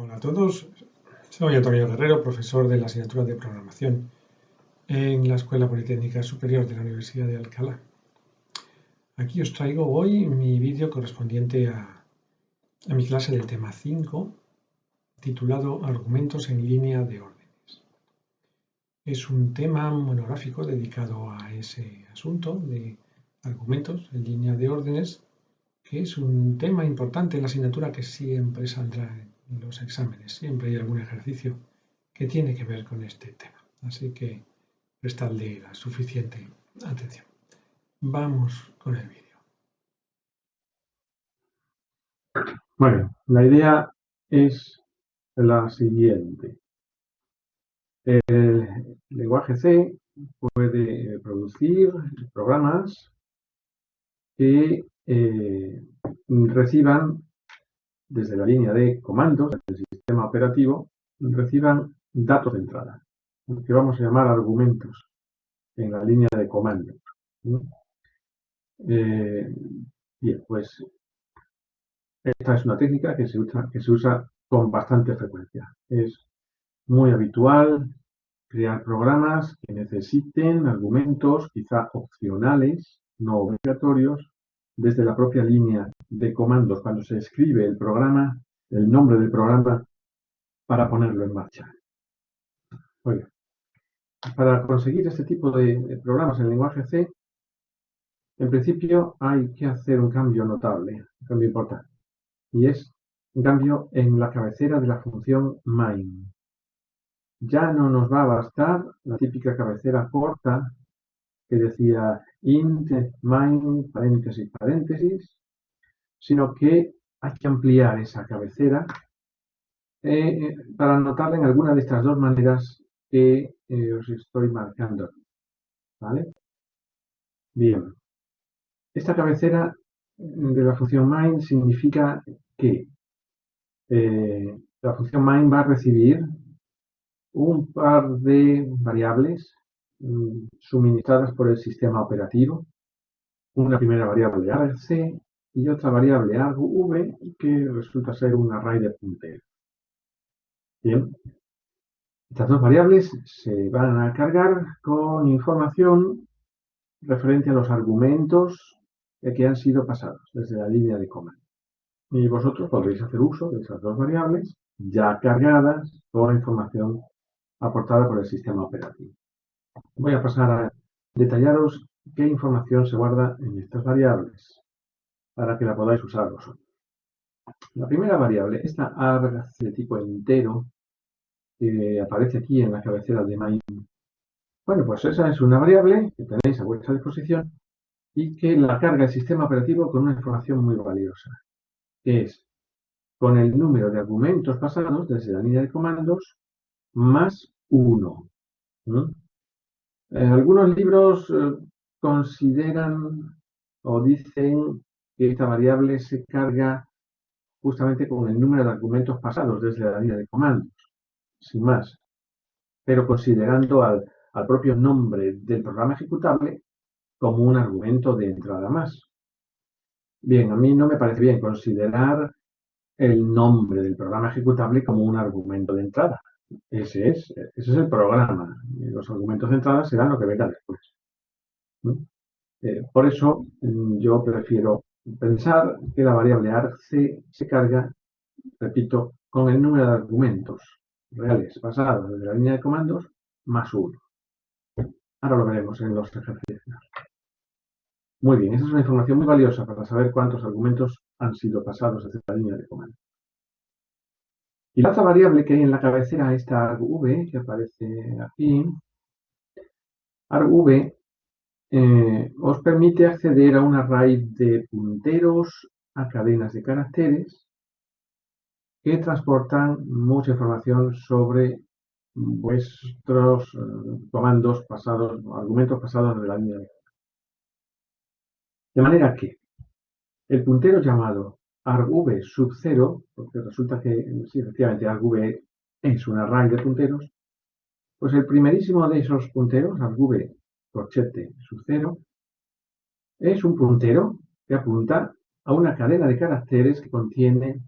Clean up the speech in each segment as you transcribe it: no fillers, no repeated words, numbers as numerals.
Hola a todos, soy Antonio Guerrero, profesor de la asignatura de programación en la Escuela Politécnica Superior de la Universidad de Alcalá. Aquí os traigo hoy mi vídeo correspondiente a mi clase del tema 5, titulado Argumentos en línea de órdenes. Es un tema monográfico dedicado a ese asunto de argumentos en línea de órdenes, que es un tema importante en la asignatura que siempre saldrá en los exámenes. Siempre hay algún ejercicio que tiene que ver con este tema. Así que prestadle la suficiente atención. Vamos con el vídeo. Bueno, la idea es la siguiente. El lenguaje C puede producir programas que reciban, desde la línea de comandos del sistema operativo, reciban datos de entrada, que vamos a llamar argumentos en la línea de comandos. Bien, pues esta es una técnica que se usa con bastante frecuencia. Es muy habitual crear programas que necesiten argumentos quizá opcionales, no obligatorios, desde la propia línea de comandos cuando se escribe el programa, el nombre del programa, para ponerlo en marcha. Oiga, para conseguir este tipo de programas en lenguaje C, en principio hay que hacer un cambio notable, un cambio importante, y es un cambio en la cabecera de la función main. Ya no nos va a bastar la típica cabecera corta que decía int main paréntesis paréntesis, sino que hay que ampliar esa cabecera para anotarla en alguna de estas dos maneras que os estoy marcando. ¿Vale? Bien. Esta cabecera de la función main significa que la función main va a recibir un par de variables suministradas por el sistema operativo. Una primera variable argc y otra variable argv que resulta ser un array de punteros. Bien, estas dos variables se van a cargar con información referente a los argumentos que han sido pasados desde la línea de comando. Y vosotros podréis hacer uso de esas dos variables ya cargadas con información aportada por el sistema operativo. Voy a pasar a detallaros qué información se guarda en estas variables para que la podáis usar vosotros. La primera variable, esta arg de tipo entero, que aparece aquí en la cabecera de main. Bueno, pues esa es una variable que tenéis a vuestra disposición y que la carga el sistema operativo con una información muy valiosa, que es con el número de argumentos pasados desde la línea de comandos más 1. Algunos libros consideran o dicen que esta variable se carga justamente con el número de argumentos pasados desde la línea de comandos, sin más, pero considerando al propio nombre del programa ejecutable como un argumento de entrada más. Bien, a mí no me parece bien considerar el nombre del programa ejecutable como un argumento de entrada. Ese es el programa. Y los argumentos de entrada serán lo que venga después. Por eso yo prefiero pensar que la variable argc se carga, repito, con el número de argumentos reales pasados desde la línea de comandos más 1. Ahora lo veremos en los ejercicios. Muy bien, esa es una información muy valiosa para saber cuántos argumentos han sido pasados desde la línea de comando. Y la otra variable que hay en la cabecera, esta argv, que aparece aquí, argv os permite acceder a un array de punteros a cadenas de caracteres que transportan mucha información sobre vuestros comandos pasados, argumentos pasados de la línea de comando. De manera que el puntero llamado argv sub 0, porque resulta que sí, efectivamente argv es un array de punteros, pues el primerísimo de esos punteros, argv corchete sub 0, es un puntero que apunta a una cadena de caracteres que contiene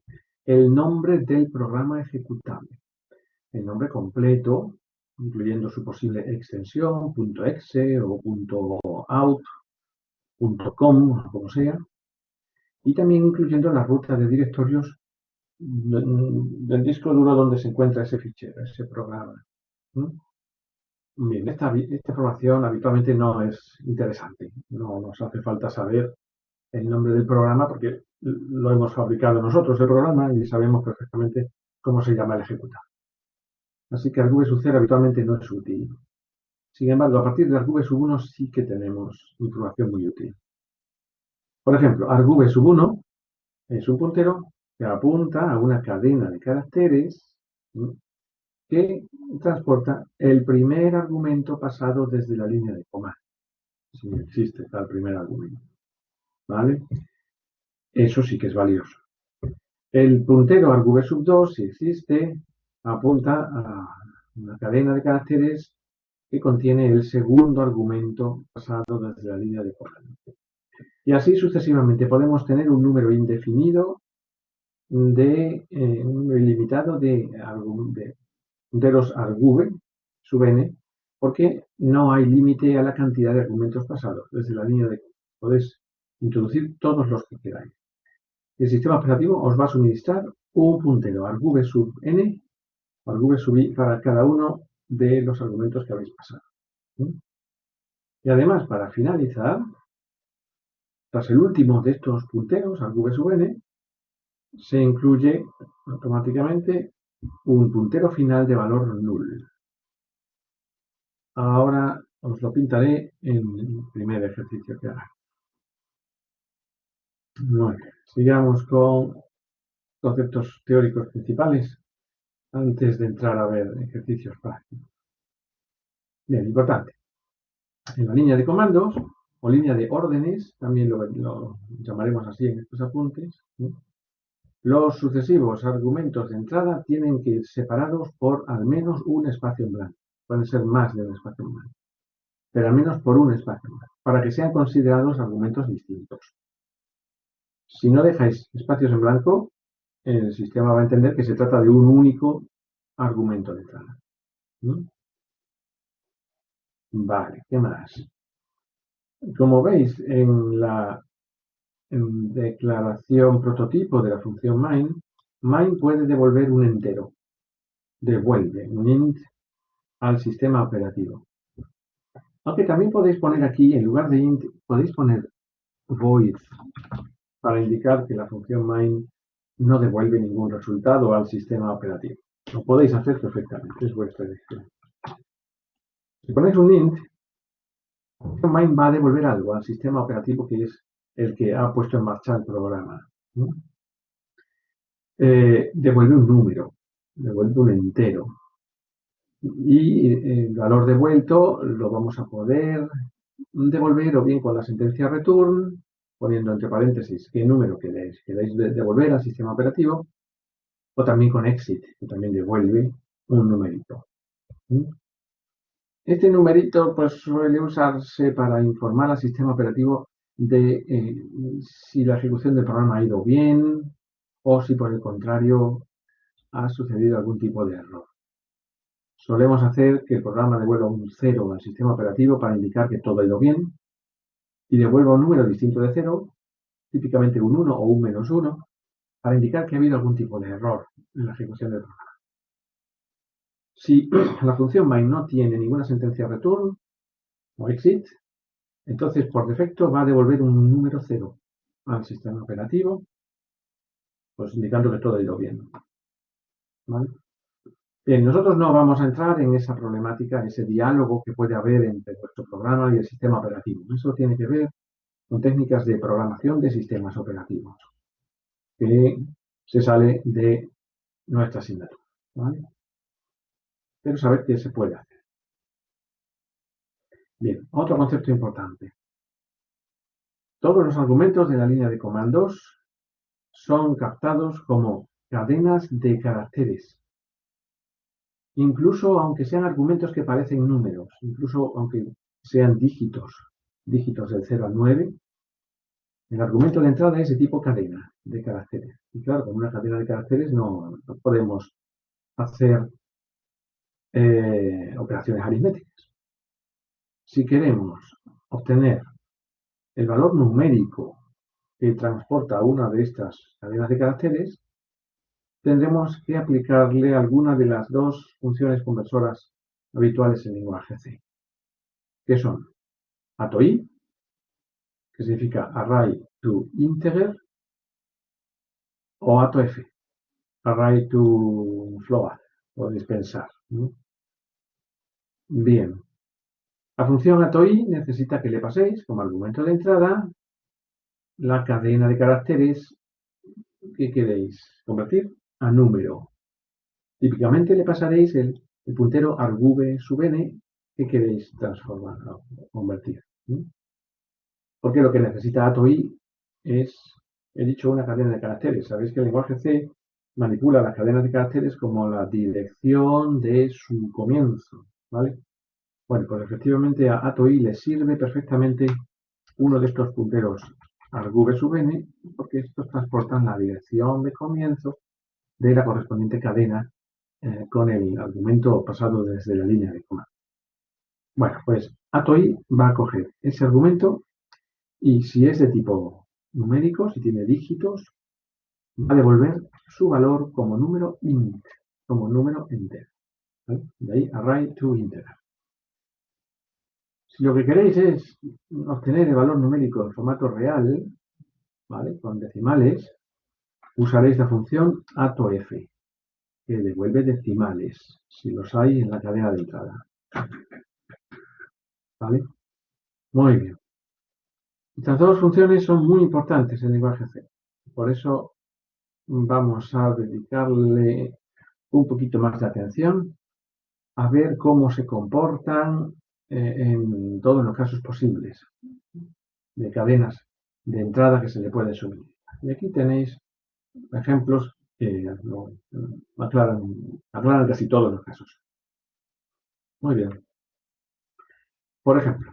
el nombre del programa ejecutable. El nombre completo, incluyendo su posible extensión, .exe o .out, .com, como sea, y también incluyendo la ruta de directorios del disco duro donde se encuentra ese fichero, ese programa. Bien, esta información habitualmente no es interesante. No nos hace falta saber el nombre del programa porque lo hemos fabricado nosotros, el programa, y sabemos perfectamente cómo se llama el ejecutable. Así que argv sub 0 habitualmente no es útil. Sin embargo, a partir de argv sub 1 sí que tenemos información muy útil. Por ejemplo, argv sub 1 es un puntero que apunta a una cadena de caracteres que transporta el primer argumento pasado desde la línea de comando. Si existe tal primer argumento. ¿Vale? Eso sí que es valioso. El puntero argv sub 2, si existe, apunta a una cadena de caracteres que contiene el segundo argumento pasado desde la línea de comando. Y así sucesivamente podemos tener un número indefinido un número ilimitado de punteros argv sub n, porque no hay límite a la cantidad de argumentos pasados desde la línea de comando. Podéis introducir todos los que queráis. El sistema operativo os va a suministrar un puntero argv sub n o argv sub i para cada uno de los argumentos que habéis pasado. Y además, para finalizar, tras el último de estos punteros, argv sub n, se incluye automáticamente un puntero final de valor null. Ahora os lo pintaré en el primer ejercicio que haga. Bueno, sigamos con conceptos teóricos principales antes de entrar a ver ejercicios prácticos. Bien, importante. En la línea de comandos o línea de órdenes, también lo llamaremos así en estos apuntes, ¿no? Los sucesivos argumentos de entrada tienen que ir separados por al menos un espacio en blanco. Pueden ser más de un espacio en blanco, pero al menos por un espacio en blanco, para que sean considerados argumentos distintos. Si no dejáis espacios en blanco, el sistema va a entender que se trata de un único argumento de entrada. ¿No? Vale, ¿qué más? Como veis en la declaración prototipo de la función main puede devolver un entero. Devuelve un int al sistema operativo. Aunque también podéis poner aquí, en lugar de int, podéis poner void para indicar que la función main no devuelve ningún resultado al sistema operativo. Lo podéis hacer perfectamente, es vuestra elección. Si ponéis un int, la función main va a devolver algo al sistema operativo que es el que ha puesto en marcha el programa. ¿No? Devuelve un número, devuelve un entero. Y el valor devuelto lo vamos a poder devolver o bien con la sentencia return, poniendo entre paréntesis qué número queréis devolver al sistema operativo, o también con exit, que también devuelve un numerito. Este numerito pues suele usarse para informar al sistema operativo de si la ejecución del programa ha ido bien o si por el contrario ha sucedido algún tipo de error. Solemos hacer que el programa devuelva un 0 al sistema operativo para indicar que todo ha ido bien y devuelva un número distinto de 0, típicamente un 1 o un -1, para indicar que ha habido algún tipo de error en la ejecución del programa. Si la función main no tiene ninguna sentencia return o exit, entonces por defecto va a devolver un número 0 al sistema operativo, pues indicando que todo ha ido bien. ¿Vale? Bien, nosotros no vamos a entrar en esa problemática, en ese diálogo que puede haber entre nuestro programa y el sistema operativo. Eso tiene que ver con técnicas de programación de sistemas operativos, que se sale de nuestra asignatura. ¿Vale? Pero saber qué se puede hacer. Bien, otro concepto importante. Todos los argumentos de la línea de comandos son captados como cadenas de caracteres. Incluso aunque sean argumentos que parecen números, incluso aunque sean dígitos del 0 al 9, El argumento de entrada es de tipo cadena de caracteres. Y claro, con una cadena de caracteres no podemos hacer operaciones aritméticas. Si queremos obtener el valor numérico que transporta una de estas cadenas de caracteres, tendremos que aplicarle alguna de las dos funciones conversoras habituales en lenguaje C, que son ATOI, que significa Array to Integer, o ATOF, Array to Float, o dispensar. Bien, la función ATOI necesita que le paséis como argumento de entrada la cadena de caracteres que queréis convertir a número. Típicamente le pasaréis el puntero argv sub n que queréis transformar o convertir. Porque lo que necesita ATOI es, he dicho, una cadena de caracteres. Sabéis que el lenguaje C manipula las cadenas de caracteres como la dirección de su comienzo, ¿vale? Bueno, pues efectivamente a ATOI le sirve perfectamente uno de estos punteros argv sub n, porque estos transportan la dirección de comienzo de la correspondiente cadena con el argumento pasado desde la línea de comando. Bueno, pues ATOI va a coger ese argumento y si es de tipo numérico, si tiene dígitos, va a devolver su valor como número int, como número entero. ¿Vale? De ahí array to integer. Si lo que queréis es obtener el valor numérico en formato real, ¿vale? Con decimales, usaréis la función atof, que devuelve decimales, si los hay en la cadena de entrada. ¿Vale? Muy bien. Estas dos funciones son muy importantes en el lenguaje C. Por eso vamos a dedicarle un poquito más de atención a ver cómo se comportan en todos los casos posibles de cadenas de entrada que se le pueden subir. Y aquí tenéis ejemplos que aclaran casi todos los casos. Muy bien. Por ejemplo,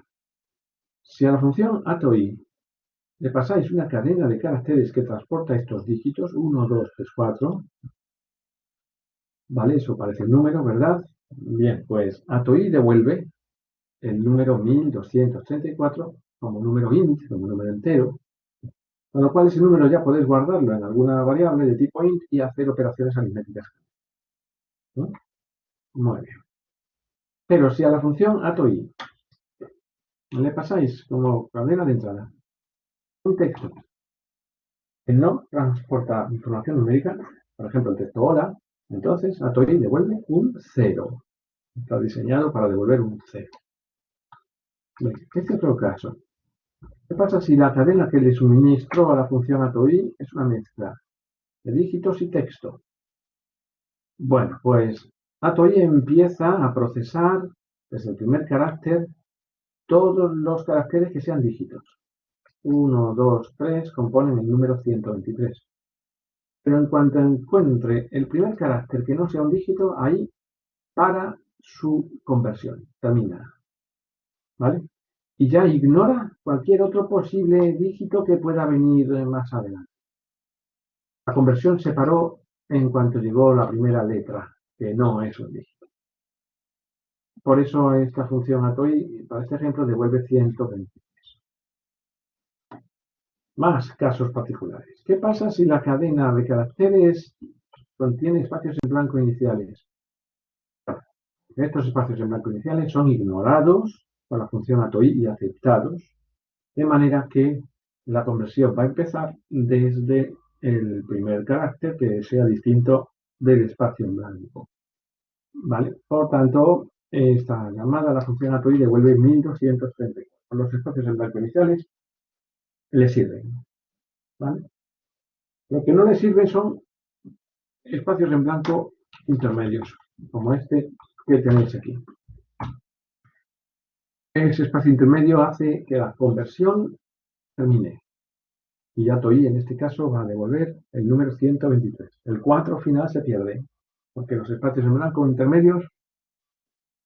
si a la función ATOI le pasáis una cadena de caracteres que transporta estos dígitos, 1, 2, 3, 4, ¿vale? Eso parece un número, ¿verdad? Bien, pues ATOI devuelve el número 1234 como número int, como número entero, con lo cual ese número ya podéis guardarlo en alguna variable de tipo int y hacer operaciones aritméticas. ¿No? Muy bien. Pero si a la función ATOI le pasáis como cadena de entrada un texto que no transporta información numérica, por ejemplo el texto hola, entonces ATOI devuelve un 0. Está diseñado para devolver un 0. Este es otro caso. ¿Qué pasa si la cadena que le suministro a la función ATOI es una mezcla de dígitos y texto? Bueno, pues ATOI empieza a procesar desde el primer carácter todos los caracteres que sean dígitos. 1, 2, 3 componen el número 123. Pero en cuanto encuentre el primer carácter que no sea un dígito, ahí para su conversión, termina. ¿Vale? Y ya ignora cualquier otro posible dígito que pueda venir más adelante. La conversión se paró en cuanto llegó la primera letra, que no es un dígito. Por eso esta función ATOI, para este ejemplo, devuelve 123. Más casos particulares. ¿Qué pasa si la cadena de caracteres contiene espacios en blanco iniciales? Estos espacios en blanco iniciales son ignorados por la función ATOI y aceptados, de manera que la conversión va a empezar desde el primer carácter que sea distinto del espacio en blanco. ¿Vale? Por tanto, esta llamada a la función ATOI devuelve 1234. Los espacios en blanco iniciales le sirven. ¿Vale? Lo que no le sirven son espacios en blanco intermedios, como este que tenéis aquí. Ese espacio intermedio hace que la conversión termine. Y ATOI en este caso va a devolver el número 123. El 4 final se pierde, porque los espacios en blanco intermedios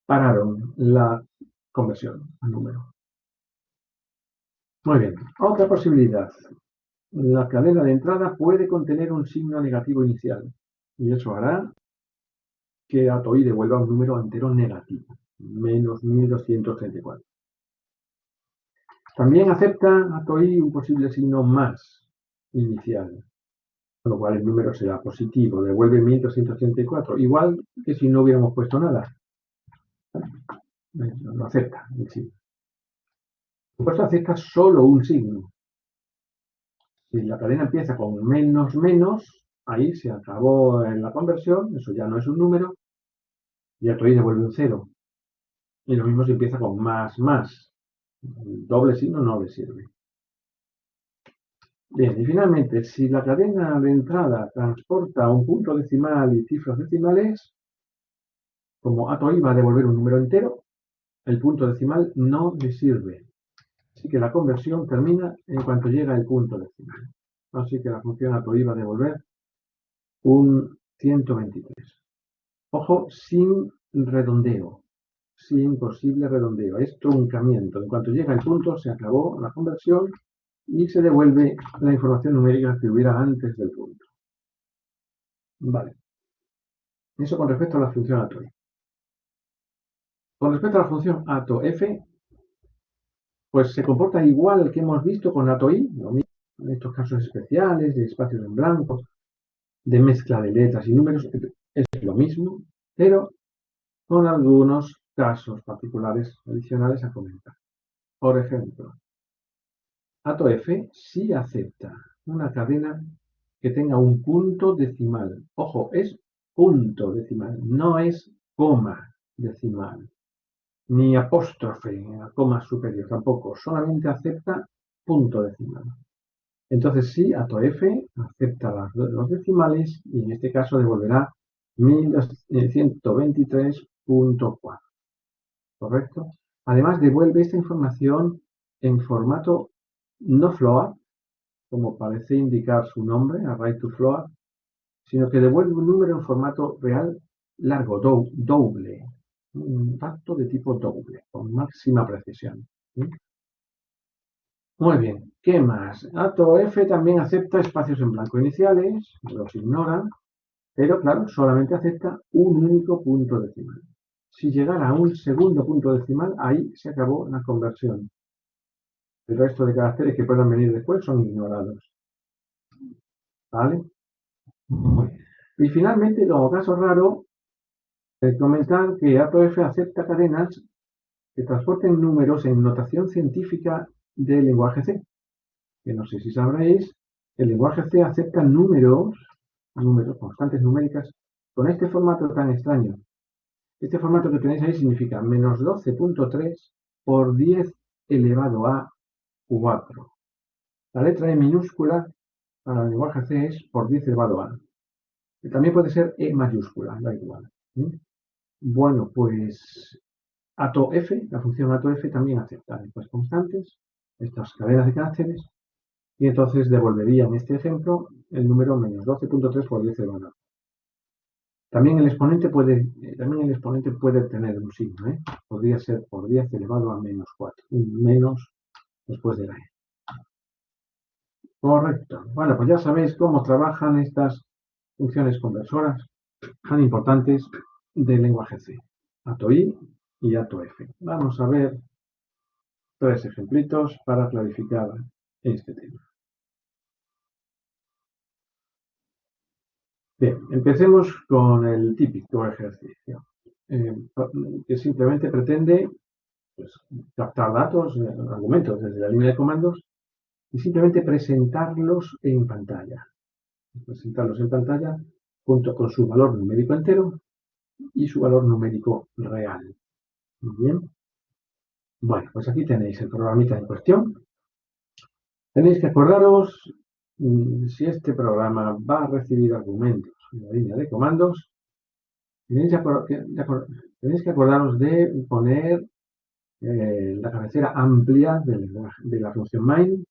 pararon la conversión al número. Muy bien, otra posibilidad. la cadena de entrada puede contener un signo negativo inicial y eso hará que ATOI devuelva un número entero negativo, menos 1234. También acepta ATOI un posible signo más inicial, con lo cual el número será positivo, devuelve 1234, igual que si no hubiéramos puesto nada. Lo acepta el signo. Por supuesto, acepta solo un signo. Si la cadena empieza con menos menos, ahí se acabó la conversión, eso ya no es un número, y ATOI devuelve un 0. Y lo mismo si empieza con más más. El doble signo no le sirve. Bien, y finalmente, si la cadena de entrada transporta un punto decimal y cifras decimales, como ATOI va a devolver un número entero, el punto decimal no le sirve. Así que la conversión termina en cuanto llega el punto decimal. Así que la función ATOI va a devolver un 123. Ojo, sin redondeo, sin posible redondeo. Es truncamiento. En cuanto llega el punto, se acabó la conversión y se devuelve la información numérica que hubiera antes del punto. Vale. Eso con respecto a la función ATOI. Con respecto a la función ATOF, pues se comporta igual que hemos visto con ATOI, lo mismo en estos casos especiales, de espacios en blanco, de mezcla de letras y números, es lo mismo, pero con algunos casos particulares adicionales a comentar. Por ejemplo, ATOF sí acepta una cadena que tenga un punto decimal. Ojo, es punto decimal, no es coma decimal, ni apóstrofe, coma superior tampoco, solamente acepta punto decimal. Entonces sí, ATOF acepta los decimales y en este caso devolverá 1123.4, ¿correcto? Además devuelve esta información en formato no float, como parece indicar su nombre, array to float, sino que devuelve un número en formato real largo, doble, un dato de tipo doble, con máxima precisión. ¿Sí? Muy bien, ¿qué más? ATOF también acepta espacios en blanco iniciales, los ignora, pero claro, solamente acepta un único punto decimal. Si llegara a un segundo punto decimal, ahí se acabó la conversión. El resto de caracteres que puedan venir después son ignorados. ¿Vale? Y finalmente, como caso raro, comentar que ATOF acepta cadenas que transporten números en notación científica del lenguaje C. Que no sé si sabréis, el lenguaje C acepta números, constantes numéricas, con este formato tan extraño. Este formato que tenéis ahí significa menos 12.3 por 10 elevado a 4. La letra E minúscula para el lenguaje C es por 10 elevado a. Y también puede ser E mayúscula, da igual. Bueno, pues ATOF, la función ATOF también acepta estas constantes, estas cadenas de caracteres, y entonces devolvería en este ejemplo el número menos 12.3 por 10 elevado a. También el exponente puede tener un signo, podría ser por 10 elevado a menos 4, un menos después de la E. Correcto. Bueno, pues ya sabéis cómo trabajan estas funciones conversoras tan importantes del lenguaje C, ATOI y ATOF. Vamos a ver 3 ejemplitos para clarificar este tema. Bien, empecemos con el típico ejercicio, que simplemente pretende pues, captar datos, argumentos desde la línea de comandos y simplemente presentarlos en pantalla. Presentarlos en pantalla junto con su valor numérico entero y su valor numérico real. Muy bien. Bueno, pues aquí tenéis el programita en cuestión. Tenéis que acordaros si este programa va a recibir argumentos en la línea de comandos. Tenéis que acordaros de poner la cabecera amplia de la función main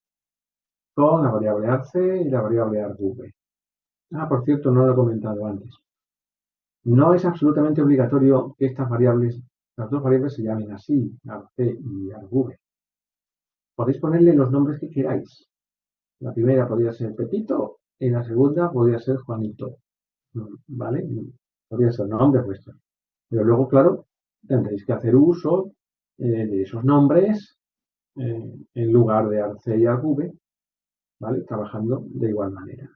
con la variable arc y la variable argv. Por cierto, no lo he comentado antes. No es absolutamente obligatorio que estas variables, las dos variables se llamen así, arc y argv. Podéis ponerle los nombres que queráis. La primera podría ser Pepito y la segunda podría ser Juanito, ¿vale? Podría ser nombre vuestro. Pero luego, claro, tendréis que hacer uso de esos nombres en lugar de arc y argv, ¿vale? Trabajando de igual manera.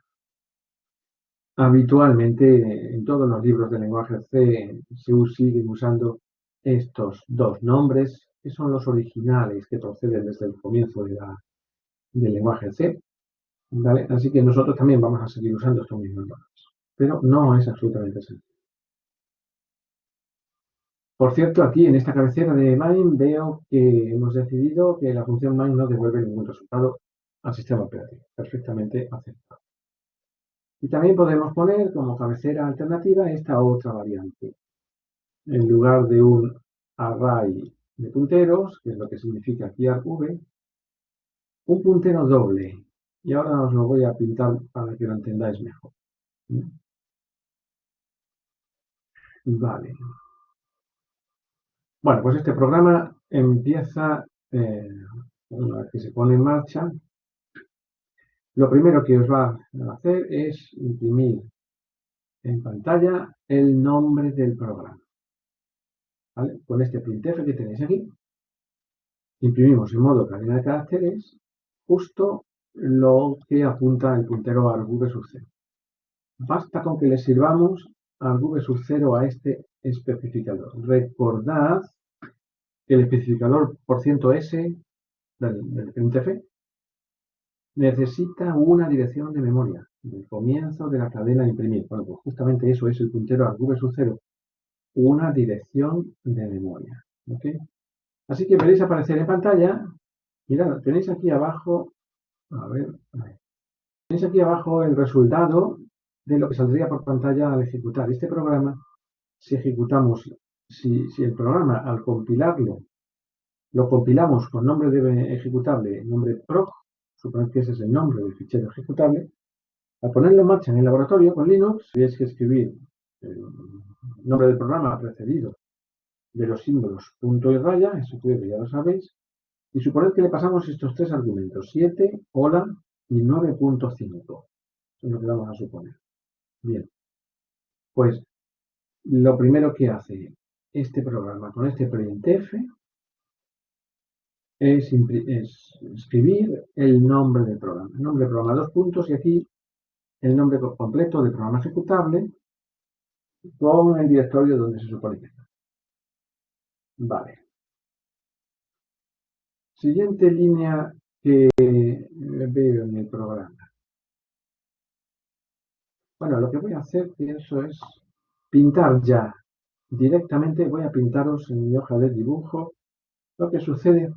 Habitualmente en todos los libros de lenguaje C se siguen usando estos dos nombres, que son los originales que proceden desde el comienzo del lenguaje C, ¿vale? Así que nosotros también vamos a seguir usando estos mismos nombres, pero no es absolutamente sencillo. Por cierto, aquí en esta cabecera de main veo que hemos decidido que la función main no devuelve ningún resultado al sistema operativo. Perfectamente aceptado. Y también podemos poner como cabecera alternativa esta otra variante. En lugar de un array de punteros, que es lo que significa aquí argv, un puntero doble. Y ahora os lo voy a pintar para que lo entendáis mejor. Vale. Bueno, pues este programa empieza, una vez que se pone en marcha, lo primero que os va a hacer es imprimir en pantalla el nombre del programa. ¿Vale? Con este printf que tenéis aquí, imprimimos en modo cadena de caracteres justo lo que apunta el puntero argv sub 0. Basta con que le sirvamos argv sub 0 a este especificador. Recordad que el especificador %s del printf necesita una dirección de memoria del comienzo de la cadena a imprimir. Bueno, pues justamente eso es el puntero argv sub 0, una dirección de memoria. ¿Ok? Así que veréis aparecer en pantalla, mirad, tenéis aquí abajo, a ver, tenéis aquí abajo el resultado de lo que saldría por pantalla al ejecutar este programa. Si ejecutamos, si el programa al compilarlo, lo compilamos con nombre de ejecutable, nombre prog, suponed que ese es el nombre del fichero ejecutable. Al ponerlo en marcha en el laboratorio con Linux, tenéis que escribir el nombre del programa precedido de los símbolos punto y raya, eso creo que ya lo sabéis, y suponed que le pasamos estos tres argumentos, 7, hola y 9.5. Eso es lo que vamos a suponer. Bien, pues lo primero que hace este programa con este printf es escribir el nombre del programa. El nombre del programa, dos puntos, y aquí el nombre completo del programa ejecutable con el directorio donde se supone que está. Vale. Siguiente línea que veo en el programa. Bueno, lo que voy a hacer, pienso, es pintar ya. Directamente voy a pintaros en mi hoja de dibujo lo que sucede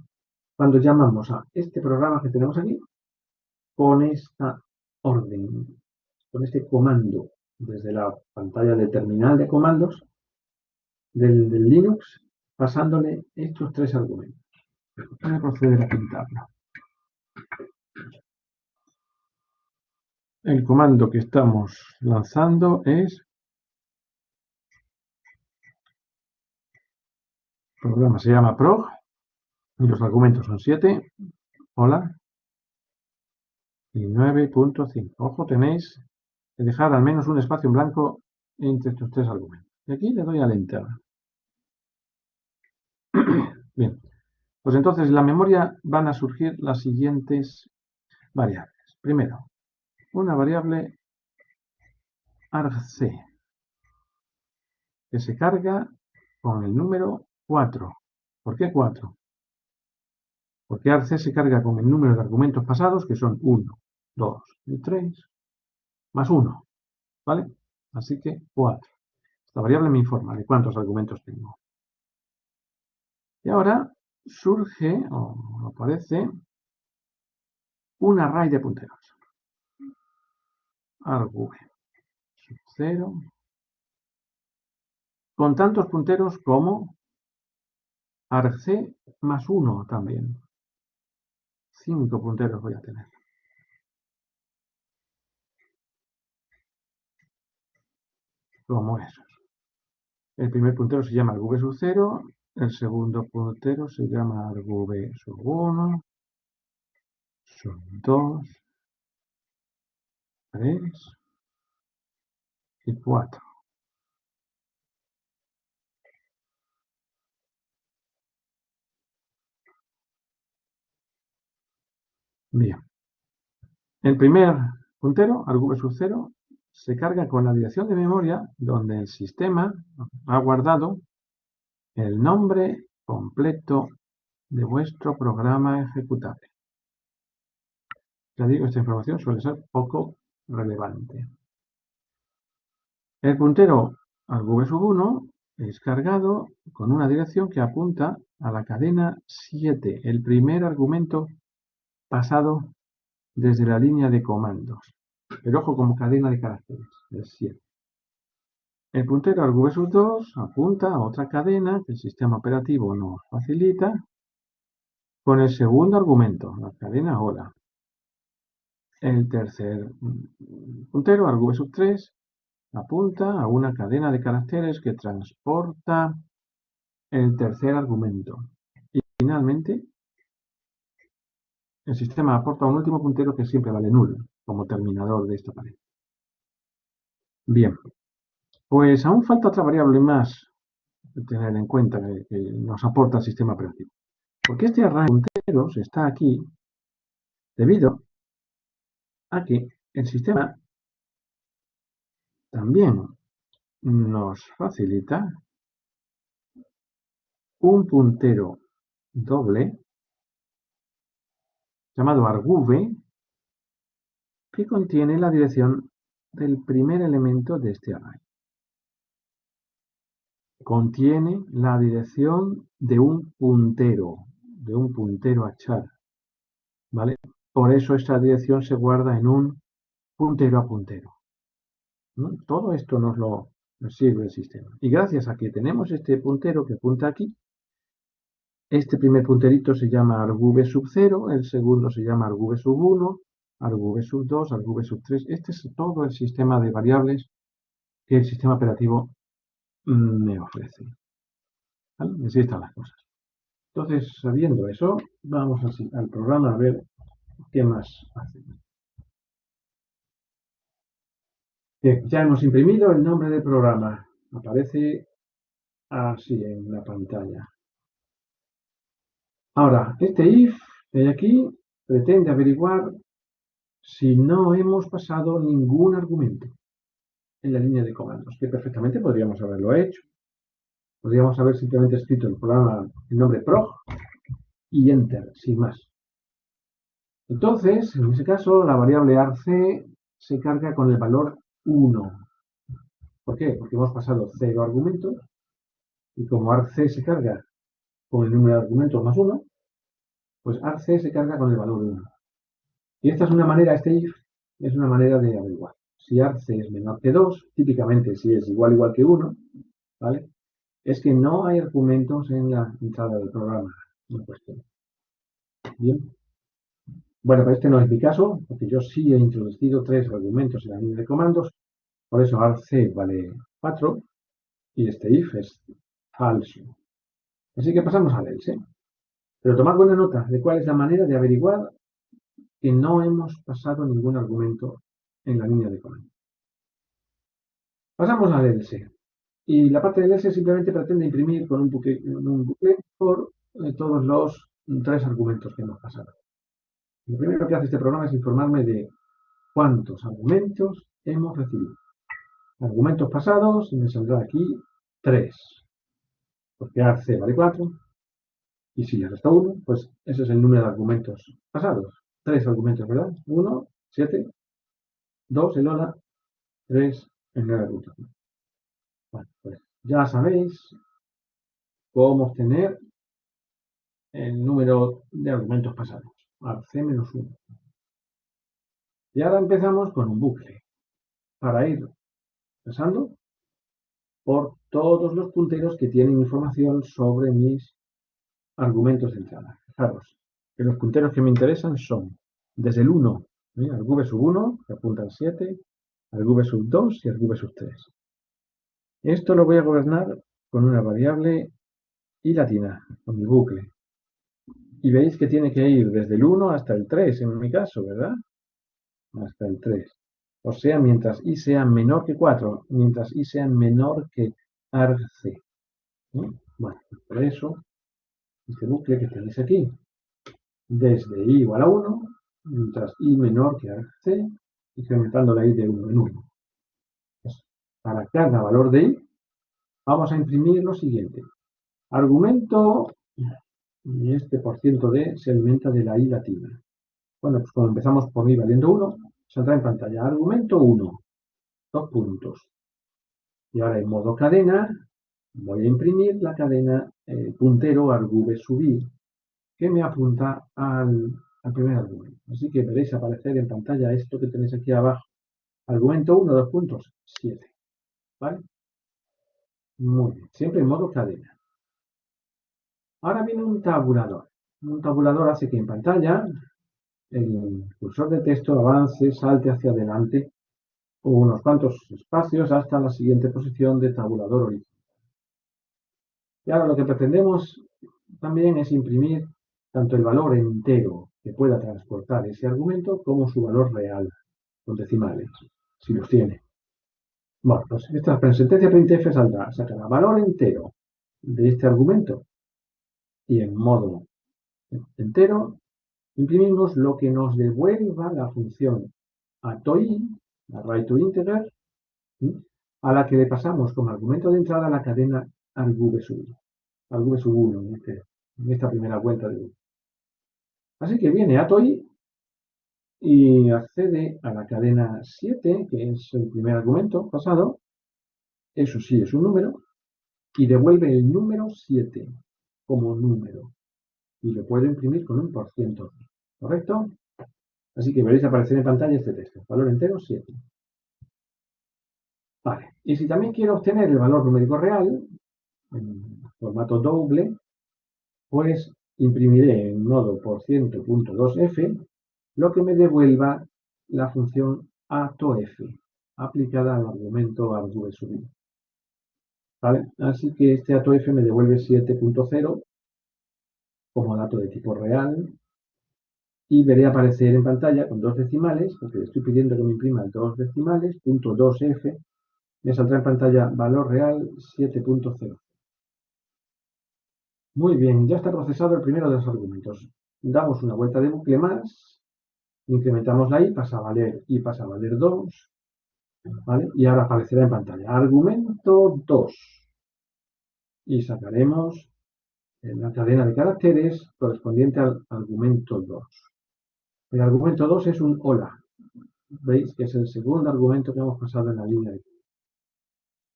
cuando llamamos a este programa que tenemos aquí con esta orden, con este comando desde la pantalla de terminal de comandos del Linux, pasándole estos tres argumentos. Voy a proceder a pintarlo. El comando que estamos lanzando es, el programa se llama prog y los argumentos son 7, hola, y 9.5. Ojo, tenéis que dejar al menos un espacio en blanco entre estos tres argumentos. Y aquí le doy al enter. Bien, pues entonces en la memoria van a surgir las siguientes variables. Primero, una variable argc que se carga con el número 4. ¿Por qué 4? Porque argc se carga con el número de argumentos pasados, que son 1, 2 y 3, más 1, ¿vale? Así que 4. Esta variable me informa de cuántos argumentos tengo. Y ahora surge, o aparece, un array de punteros. Argv sub 0, con tantos punteros como argc más 1 también. 5 punteros voy a tener. Como esos. El primer puntero se llama argv sub 0, el segundo puntero se llama argv sub 1, sub 2, 3 y 4. Bien. El primer puntero, argv0, se carga con la dirección de memoria donde el sistema ha guardado el nombre completo de vuestro programa ejecutable. Ya digo, esta información suele ser poco relevante. El puntero argv1 es cargado con una dirección que apunta a la cadena 7, el primer argumento pasado desde la línea de comandos. Pero ojo, como cadena de caracteres, es 7. El puntero argv2 apunta a otra cadena que el sistema operativo nos facilita con el segundo argumento, la cadena hola. El tercer puntero, argv3, apunta a una cadena de caracteres que transporta el tercer argumento. Y finalmente, el sistema aporta un último puntero que siempre vale null, como terminador de esta pared. Bien, pues aún falta otra variable más a tener en cuenta que nos aporta el sistema operativo. Porque este array de punteros está aquí debido a que el sistema también nos facilita un puntero doble llamado argv que contiene la dirección del primer elemento de este array. Contiene la dirección de un puntero a char, ¿vale? Por eso esta dirección se guarda en un puntero a puntero, ¿no? Todo esto nos sirve el sistema. Y gracias a que tenemos este puntero que apunta aquí, este primer punterito se llama argv0, el segundo se llama argv1, argv2, argv3. Este es todo el sistema de variables que el sistema operativo me ofrece. ¿Vale? Así están las cosas. Entonces, sabiendo eso, vamos así al programa a ver qué más hace. Ya hemos imprimido el nombre del programa. Aparece así en la pantalla. Ahora, este if de aquí pretende averiguar si no hemos pasado ningún argumento en la línea de comandos, que perfectamente podríamos haberlo hecho. Podríamos haber simplemente escrito el programa, el nombre prog y enter, sin más. Entonces, en ese caso, la variable arc se carga con el valor 1. ¿Por qué? Porque hemos pasado 0 argumentos y como arc se carga con el número de argumentos más 1, pues arc se carga con el valor 1. Y esta es una manera, este if es una manera de averiguar. Si arc es menor que 2, típicamente si es igual que 1, ¿vale? Es que no hay argumentos en la entrada del programa en cuestión. Bien. Bueno, pero este no es mi caso, porque yo sí he introducido 3 argumentos en la línea de comandos, por eso arc vale 4 y este if es falso. Así que pasamos al else. Pero tomad buena nota de cuál es la manera de averiguar que no hemos pasado ningún argumento en la línea de comandos. Pasamos al else. Y la parte del else simplemente pretende imprimir con un bucle por todos los 3 argumentos que hemos pasado. Lo primero que hace este programa es informarme de cuántos argumentos hemos recibido. Argumentos pasados, me saldrá aquí 3, porque arc vale 4, y si le resto 1, pues ese es el número de argumentos pasados. 3 argumentos, ¿verdad? 1, 7, 2, el hola, 3, el nuevo argumento. Bueno, pues ya sabéis cómo obtener el número de argumentos pasados, arc menos 1. Y ahora empezamos con un bucle para ir pasando por todos los punteros que tienen información sobre mis argumentos de entrada. Fijaros que los punteros que me interesan son desde el 1, argv1, que apunta al 7, argv2 y argv3. Esto lo voy a gobernar con una variable y latina, con mi bucle. Y veis que tiene que ir desde el 1 hasta el 3, en mi caso, ¿verdad? Hasta el 3. O sea, mientras i sea menor que 4, mientras i sea menor que argc. Bueno, por eso, este bucle que tenéis aquí, desde i igual a 1, mientras i menor que argc, incrementando la i de 1 en 1. Pues, para cada valor de i, vamos a imprimir lo siguiente. Argumento, y este por ciento de se alimenta de la i latina. Bueno, pues cuando empezamos por i valiendo 1, saldrá en pantalla argumento 1, 2 puntos. Y ahora en modo cadena, voy a imprimir la cadena puntero argv sub i, que me apunta al primer argumento. Así que veréis aparecer en pantalla esto que tenéis aquí abajo. Argumento 1, 2 puntos, 7. ¿Vale? Muy bien, siempre en modo cadena. Ahora viene un tabulador. Un tabulador hace que en pantalla el cursor de texto avance, salte hacia adelante unos cuantos espacios hasta la siguiente posición de tabulador horizontal. Y ahora lo que pretendemos también es imprimir tanto el valor entero que pueda transportar ese argumento como su valor real, con decimales, si los tiene. Bueno, pues esta sentencia printf sacará valor entero de este argumento y en modo entero imprimimos lo que nos devuelva la función atoI, array to integer, a la que le pasamos como argumento de entrada la cadena argv sub 1 en esta primera vuelta de. Así que viene atoI y accede a la cadena 7, que es el primer argumento pasado, eso sí es un número, y devuelve el número 7 como número. Y lo puedo imprimir con un por ciento, ¿correcto? Así que veréis aparecer en pantalla este texto, valor entero 7. Vale, y si también quiero obtener el valor numérico real, en formato doble, pues imprimiré en modo %.2f lo que me devuelva la función atof aplicada al argumento argv sub i. ¿Vale? Así que este atof me devuelve 7.0 como dato de tipo real y veré aparecer en pantalla con 2 decimales, porque le estoy pidiendo que me imprima 2 decimales, .2f, me saldrá en pantalla valor real 7.0. Muy bien, ya está procesado el primero de los argumentos. Damos una vuelta de bucle más, incrementamos la i, pasa a valer i, pasa a valer 2, ¿vale? Y ahora aparecerá en pantalla argumento 2 y sacaremos la cadena de caracteres correspondiente al argumento 2. El argumento 2 es un hola. ¿Veis? Que es el segundo argumento que hemos pasado en la línea de código.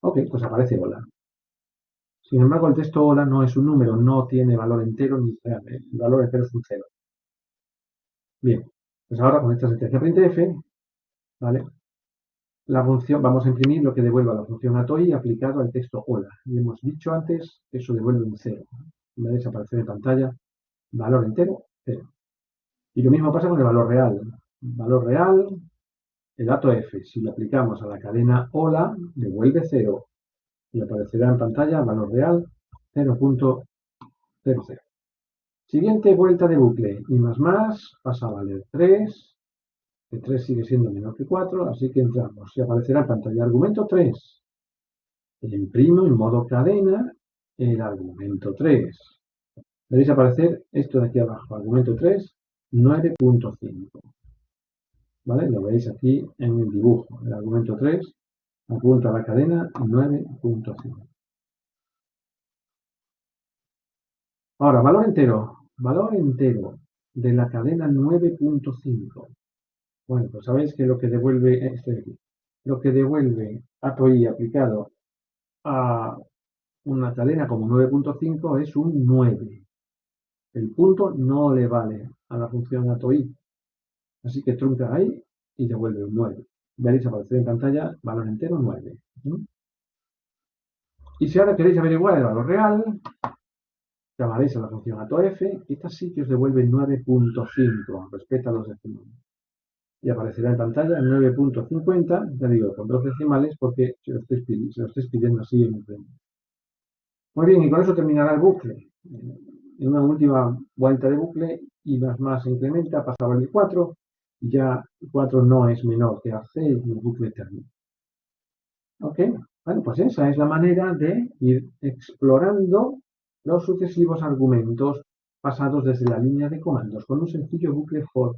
Ok, pues aparece hola. Sin embargo, el texto hola no es un número, no tiene valor entero ni real. El valor entero es un 0. Bien, pues ahora con esta sentencia printf, ¿vale? La función, vamos a imprimir lo que devuelva la función atoI aplicado al texto hola. Y hemos dicho antes que eso devuelve un 0. Me desaparecer en pantalla valor entero, 0. Y lo mismo pasa con el valor real. Valor real, el dato f, si lo aplicamos a la cadena hola, devuelve 0. Y aparecerá en pantalla valor real 0.00. Siguiente vuelta de bucle. I más pasa a valer 3. Que 3 sigue siendo menor que 4, así que entramos. Y aparecerá en pantalla argumento 3. Imprimo en modo cadena el argumento 3. Veréis aparecer esto de aquí abajo, argumento 3, 9.5. ¿Vale? Lo veis aquí en el dibujo. El argumento 3 apunta a la cadena 9.5. Ahora, valor entero de la cadena 9.5. Bueno, pues sabéis que lo que devuelve, lo que devuelve atoI aplicado a una cadena como 9.5 es un 9. El punto no le vale a la función atoI. Así que trunca ahí y devuelve un 9. Veréis aparecer en pantalla valor entero 9. Y si ahora queréis averiguar el valor real, llamaréis a la función atof, y esta sí que os devuelve 9.5, respeta los decimales. Y aparecerá en pantalla 9.50, ya digo, con 2 decimales, porque se lo estáis pidiendo así en el premio. Muy bien, y con eso terminará el bucle. En una última vuelta de bucle, i más incrementa, pasa a valer 4, ya 4 no es menor que AC y el bucle termina. ¿Ok? Bueno, pues esa es la manera de ir explorando los sucesivos argumentos pasados desde la línea de comandos. Con un sencillo bucle for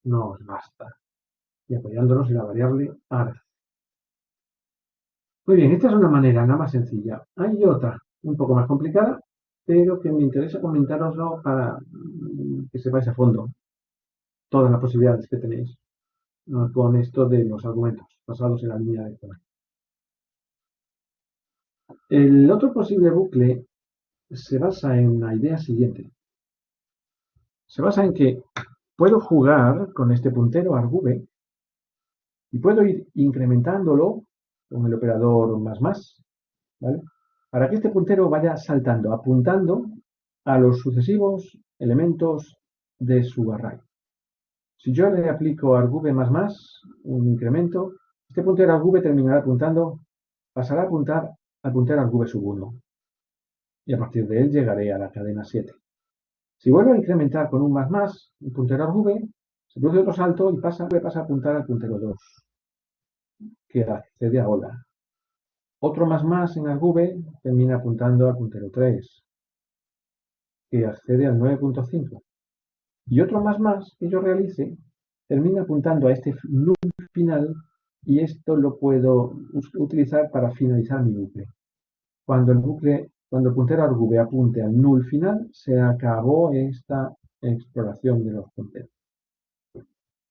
nos basta. Y apoyándonos en la variable arg. Muy bien, esta es una manera nada más sencilla. Hay otra, un poco más complicada, pero que me interesa comentároslo para que sepáis a fondo todas las posibilidades que tenéis con esto de los argumentos basados en la línea de comandos. El otro posible bucle se basa en la idea siguiente. Se basa en que puedo jugar con este puntero argv y puedo ir incrementándolo con el operador más, ¿vale? Para que este puntero vaya saltando, apuntando a los sucesivos elementos de su array. Si yo le aplico argv un incremento, este puntero argv terminará apuntando, pasará a apuntar al puntero argv sub 1. Y a partir de él llegaré a la cadena 7. Si vuelvo a incrementar con un el puntero argv, se produce otro salto y pasa a apuntar al puntero 2, que accede a hola. Otro en argv termina apuntando al puntero 3, que accede al 9.5. Y otro que yo realice termina apuntando a este null final, y esto lo puedo utilizar para finalizar mi bucle. Cuando el puntero argv apunte al null final, se acabó esta exploración de los punteros.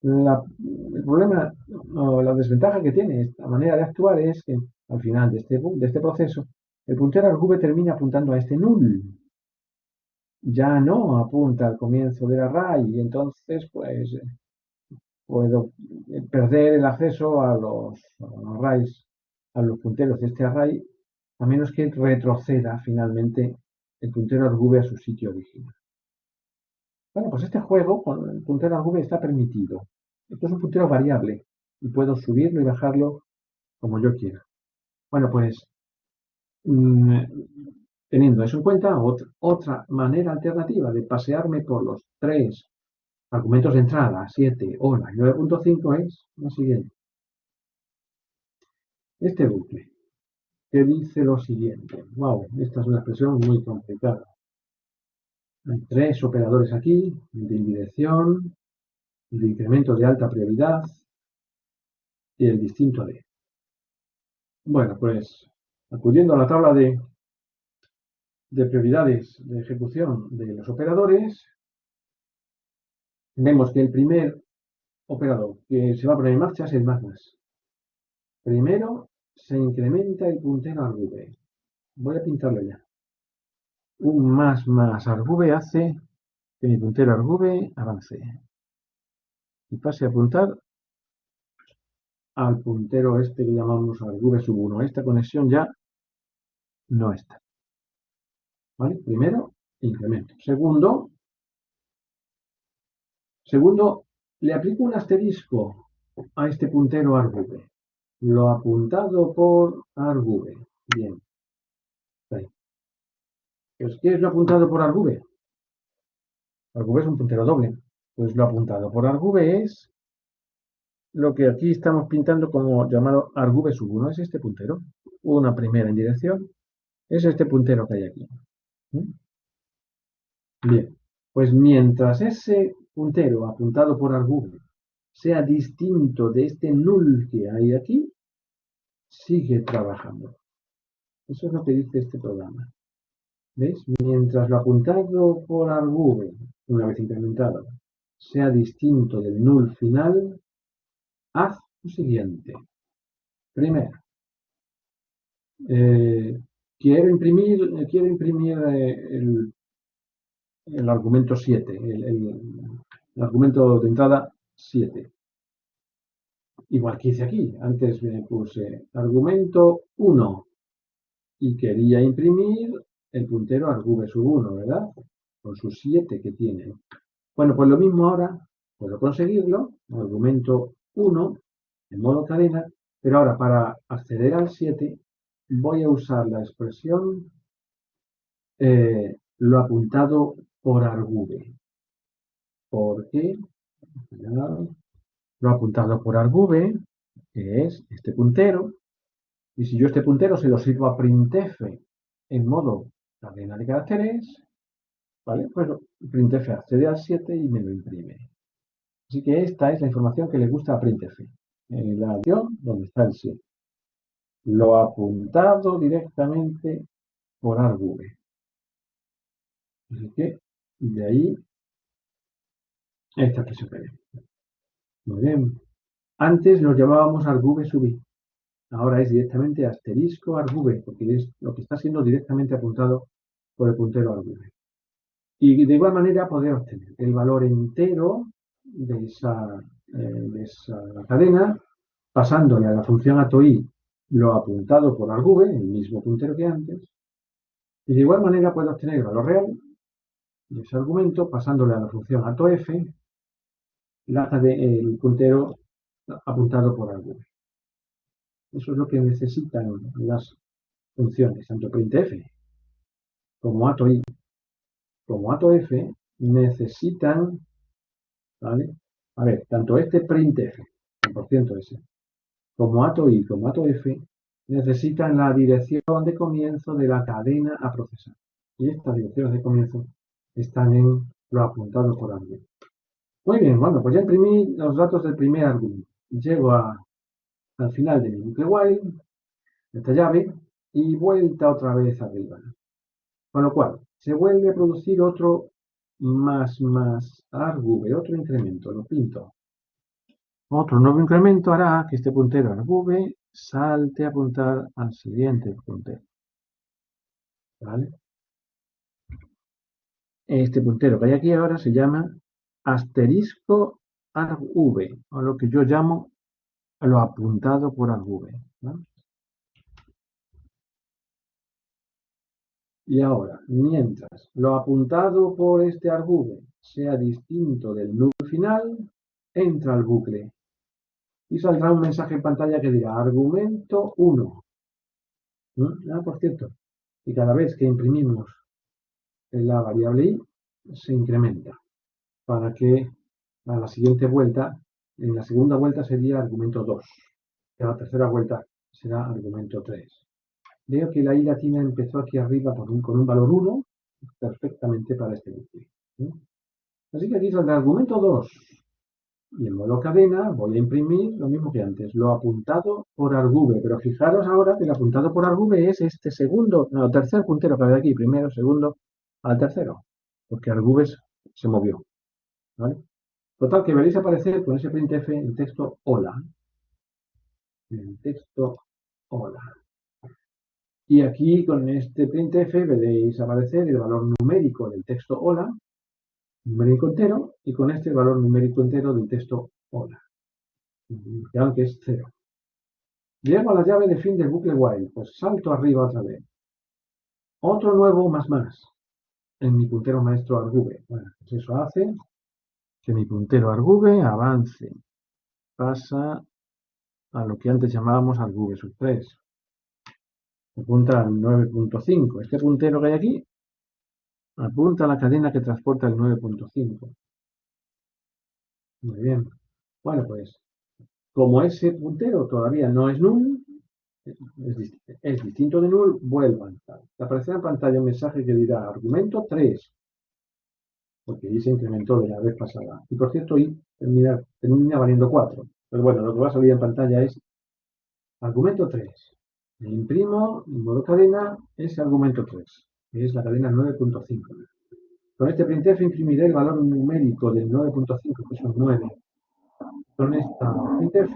El problema o la desventaja que tiene esta manera de actuar es que al final de este proceso, el puntero argv termina apuntando a este null. Ya no apunta al comienzo del array y entonces pues puedo perder el acceso a los arrays, a los punteros de este array, a menos que retroceda finalmente el puntero argv a su sitio original. Bueno, pues este juego con el puntero argv está permitido. Esto es un puntero variable y puedo subirlo y bajarlo como yo quiera. Bueno, pues teniendo eso en cuenta, otra manera alternativa de pasearme por los tres argumentos de entrada, 7, hola y 9.5 es la siguiente. Este bucle, que dice lo siguiente. Wow, esta es una expresión muy complicada. Hay tres operadores aquí, el de indirección, el de incremento de alta prioridad y el distinto de. Bueno, pues acudiendo a la tabla de prioridades de ejecución de los operadores, vemos que el primer operador que se va a poner en marcha es el más. Primero se incrementa el puntero argv. Voy a pintarlo ya. Un más argv hace que mi puntero argv avance y pase a apuntar al puntero este que llamamos argv sub 1. Esta conexión ya no está. ¿Vale? Primero, incremento. Segundo, le aplico un asterisco a este puntero argv. Lo apuntado por argv. Bien. Ahí. Pues, ¿qué es lo apuntado por argv? Argv es un puntero doble. Pues lo apuntado por argv es lo que aquí estamos pintando como llamado argv sub 1. Es este puntero. Una primera indirección. Es este puntero que hay aquí. Bien. Pues mientras ese puntero apuntado por argv sea distinto de este null que hay aquí, sigue trabajando. Eso es lo que dice este programa. ¿Veis? Mientras lo apuntado por argv, una vez incrementado, sea distinto del null final, haz lo siguiente. Primero, quiero imprimir el argumento 7, el argumento de entrada 7. Igual que hice aquí. Antes me puse argumento 1 y quería imprimir el puntero argv sub 1, ¿verdad? Con sus 7 que tiene. Bueno, pues lo mismo ahora, puedo conseguirlo, argumento 1 en modo cadena, pero ahora para acceder al 7 voy a usar la expresión lo apuntado por argv. ¿Por qué? lo apuntado por argv, que es este puntero, y si yo este puntero se lo sirvo a printf en modo cadena de caracteres, ¿vale? Pues printf accede al 7 y me lo imprime. Así que esta es la información que le gusta a printf. En la acción donde está el 7. Lo apuntado directamente por argv. Así que de ahí esta expresión que hay. Muy bien. Antes lo llamábamos argv sub i. Ahora es directamente asterisco argv, porque es lo que está siendo directamente apuntado por el puntero argv. Y de igual manera poder obtener el valor entero de esa cadena, pasándole a la función atoI lo apuntado por argv, el mismo puntero que antes, y de igual manera puedo obtener el valor real de ese argumento pasándole a la función atof el puntero apuntado por argv. Eso es lo que necesitan las funciones, tanto printf como atoI como atof necesitan, ¿vale? A ver, tanto este printf, el %s, como atoI como atof necesitan la dirección de comienzo de la cadena a procesar. Y estas direcciones de comienzo están en lo apuntado por argv. Muy bien, bueno, pues ya imprimí los datos del primer argumento. Llego al final de mi bucle while, esta llave, y vuelta otra vez arriba. Con lo cual, se vuelve a producir otro más argv, otro incremento, lo pinto. Otro nuevo incremento hará que este puntero argv salte a apuntar al siguiente puntero. ¿Vale? Este puntero que hay aquí ahora se llama asterisco argv, o lo que yo llamo lo apuntado por argv. ¿No? Y ahora, mientras lo apuntado por este argv sea distinto del null final, entra al bucle y saldrá un mensaje en pantalla que dirá argumento 1. Por cierto, y cada vez que imprimimos la variable i, se incrementa para que a la siguiente vuelta, en la segunda vuelta sería argumento 2, y a la tercera vuelta será argumento 3. Veo que la i latina empezó aquí arriba con un valor 1, perfectamente para este bucle. Así que aquí saldrá argumento 2. Y en modo cadena voy a imprimir lo mismo que antes, lo apuntado por argv. Pero fijaros ahora que el apuntado por argv es este tercer puntero que hay aquí, primero, segundo, al tercero, porque argv se movió. ¿Vale? Total, que veréis aparecer con ese printf el texto hola. El texto hola. Y aquí con este printf veréis aparecer el valor numérico del texto hola, numérico entero, y con este el valor numérico entero del texto hola, que es 0. Llego a la llave de fin del bucle while, pues salto arriba otra vez. Otro nuevo más en mi puntero maestro argv. Bueno, pues eso hace que mi puntero argv avance, pasa a lo que antes llamábamos argv sub 3. Apunta al 9.5. Este puntero que hay aquí apunta a la cadena que transporta el 9.5. Muy bien. Bueno, pues como ese puntero todavía no es null, es distinto de null, vuelvo a entrar. Te aparecerá en pantalla un mensaje que dirá argumento 3, porque ahí se incrementó de la vez pasada. Y por cierto, y termina valiendo 4. Pero bueno, lo que va a salir en pantalla es argumento 3. Le imprimo en modo cadena ese argumento 3, que es la cadena 9.5. Con este printf imprimiré el valor numérico del 9.5, que son 9. Con esta printf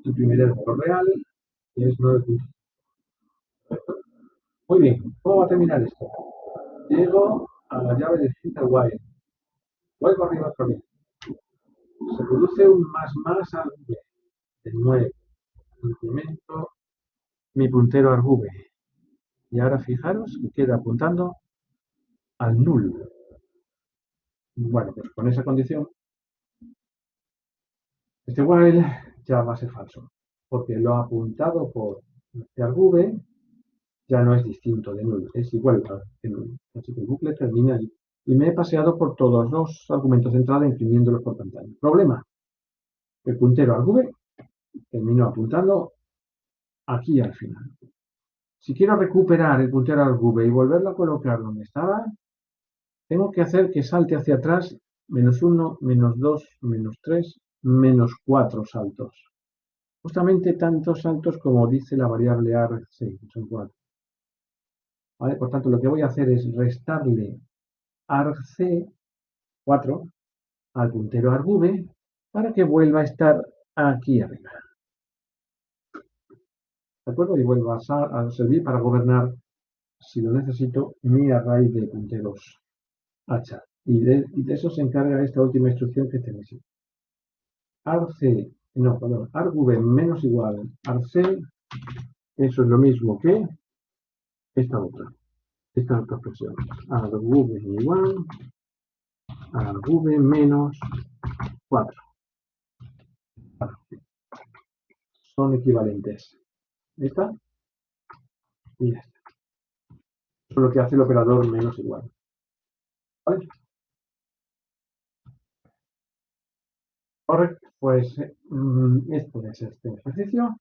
imprimiré el valor real, que es 9.5. Muy bien, ¿cómo va a terminar esto? Llego a la llave de filter while. Vuelvo arriba otra vez. Se produce un más argv de 9. Incremento mi puntero argv. Y ahora fijaros que queda apuntando al null. Bueno, pues con esa condición, este while ya va a ser falso, porque lo apuntado por este argv ya no es distinto de null, es igual que null. Así que el bucle termina ahí. Y me he paseado por todos los argumentos de entrada imprimiéndolos por pantalla. Problema. el puntero argv terminó apuntando aquí al final. Si quiero recuperar el puntero argv y volverlo a colocar donde estaba, tengo que hacer que salte hacia atrás -1, -2, -3, -4 saltos. Justamente tantos saltos como dice la variable argc, que son 4. ¿Vale? Por tanto, lo que voy a hacer es restarle argc 4 al puntero argv para que vuelva a estar aquí arriba. ¿De acuerdo? Y vuelva a servir para gobernar, si lo necesito, mi array de punteros hacha. Y de eso se encarga esta última instrucción que tenéis. argv menos igual argc, eso es lo mismo que esta otra expresión. Argv igual argv menos 4. Son equivalentes. ¿Esta? Y esta. Eso es lo que hace el operador menos igual. ¿Vale? Correcto, pues esto es este ejercicio.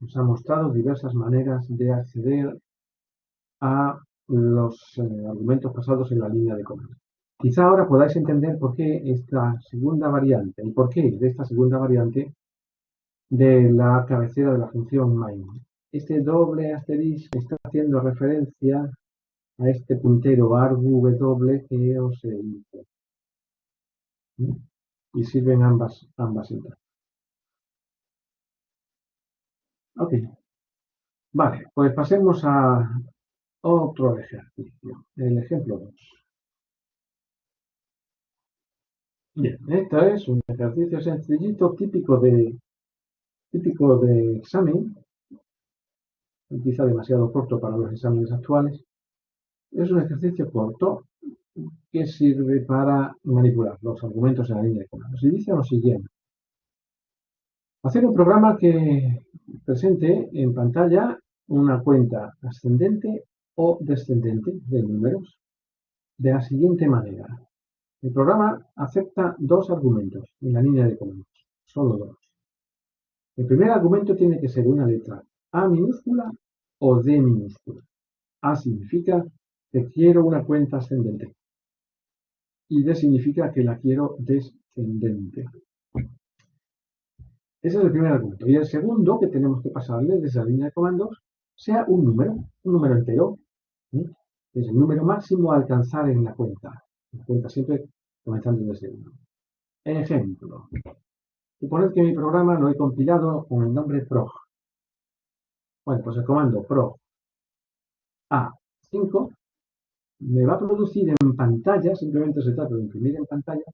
Nos ha mostrado diversas maneras de acceder a los argumentos pasados en la línea de comando. Quizá ahora podáis entender por qué esta segunda variante, y por qué de esta segunda variante de la cabecera de la función main. Este doble asterisco está haciendo referencia a este puntero argv que os he dicho. Y sirven ambas sintaxis. Ok. Vale, pues pasemos a otro ejercicio, el ejemplo 2. Bien, este es un ejercicio sencillito, típico de examen, quizá demasiado corto para los exámenes actuales. Es un ejercicio corto que sirve para manipular los argumentos en la línea de comandos. Y dice lo siguiente. Hacer un programa que presente en pantalla una cuenta ascendente o descendente de números de la siguiente manera. El programa acepta dos argumentos en la línea de comandos, solo dos. El primer argumento tiene que ser una letra A minúscula o D minúscula. A significa que quiero una cuenta ascendente y D significa que la quiero descendente. Ese es el primer argumento. Y el segundo que tenemos que pasarle desde la línea de comandos sea un número entero. Es el número máximo a alcanzar en la cuenta. La cuenta siempre comenzando desde 1. Ejemplo. Suponed que mi programa lo he compilado con el nombre prog. Bueno, pues el comando prog A5 me va a producir en pantalla, simplemente se trata de imprimir en pantalla,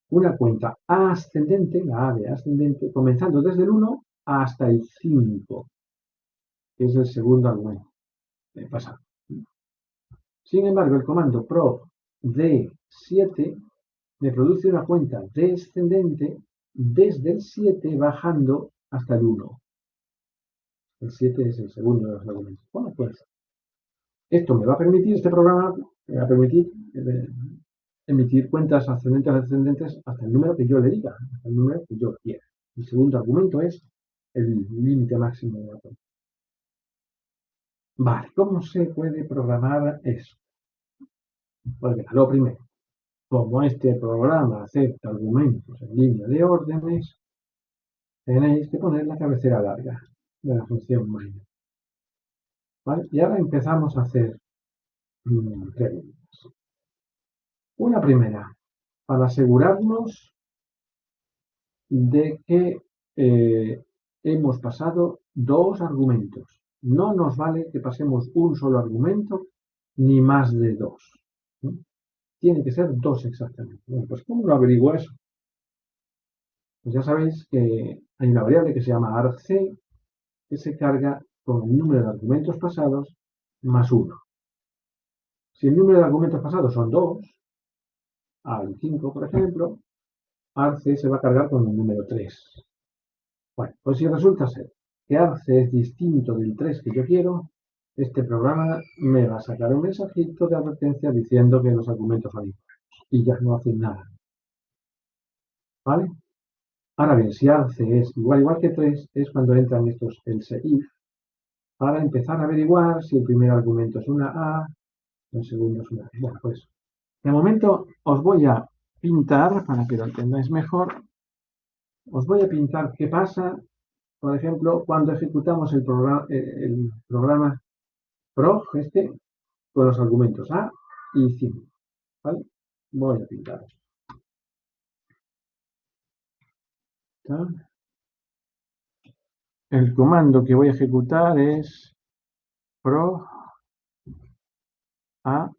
una cuenta ascendente, la A de ascendente, comenzando desde el 1 hasta el 5, que es el segundo argumento de pasado. Sin embargo, el comando prog D7 me produce una cuenta descendente desde el 7 bajando hasta el 1. El 7 es el segundo de los argumentos. Bueno, pues esto me va a permitir, este programa me va a permitir emitir cuentas ascendentes o descendentes hasta el número que yo le diga, hasta el número que yo quiera. El segundo argumento es el límite máximo de la cuenta. Vale, ¿cómo se puede programar eso? Pues bien, lo primero, como este programa acepta argumentos en línea de órdenes, tenéis que poner la cabecera larga de la función main. ¿Vale? Y ahora empezamos a hacer preguntas. Una primera, para asegurarnos de que hemos pasado dos argumentos. No nos vale que pasemos un solo argumento ni más de dos. ¿No? Tiene que ser dos exactamente. Bueno, pues ¿cómo lo averiguo eso? Pues ya sabéis que hay una variable que se llama argc que se carga con el número de argumentos pasados más 1. Si el número de argumentos pasados son 2, al 5 por ejemplo, argc se va a cargar con el número 3. Bueno, pues si resulta ser que argc es distinto del 3 que yo quiero, este programa me va a sacar un mensajito de advertencia diciendo que los argumentos son iguales y ya no hacen nada. ¿Vale? Ahora bien, si argc es igual que 3, es cuando entran estos else if para empezar a averiguar si el primer argumento es una A, el segundo es una B. Bueno, pues de momento os voy a pintar, para que lo entendáis mejor, os voy a pintar qué pasa, por ejemplo, cuando ejecutamos el programa prog, con los argumentos A y 5. ¿Vale? Voy a pintar. El comando que voy a ejecutar es prog A5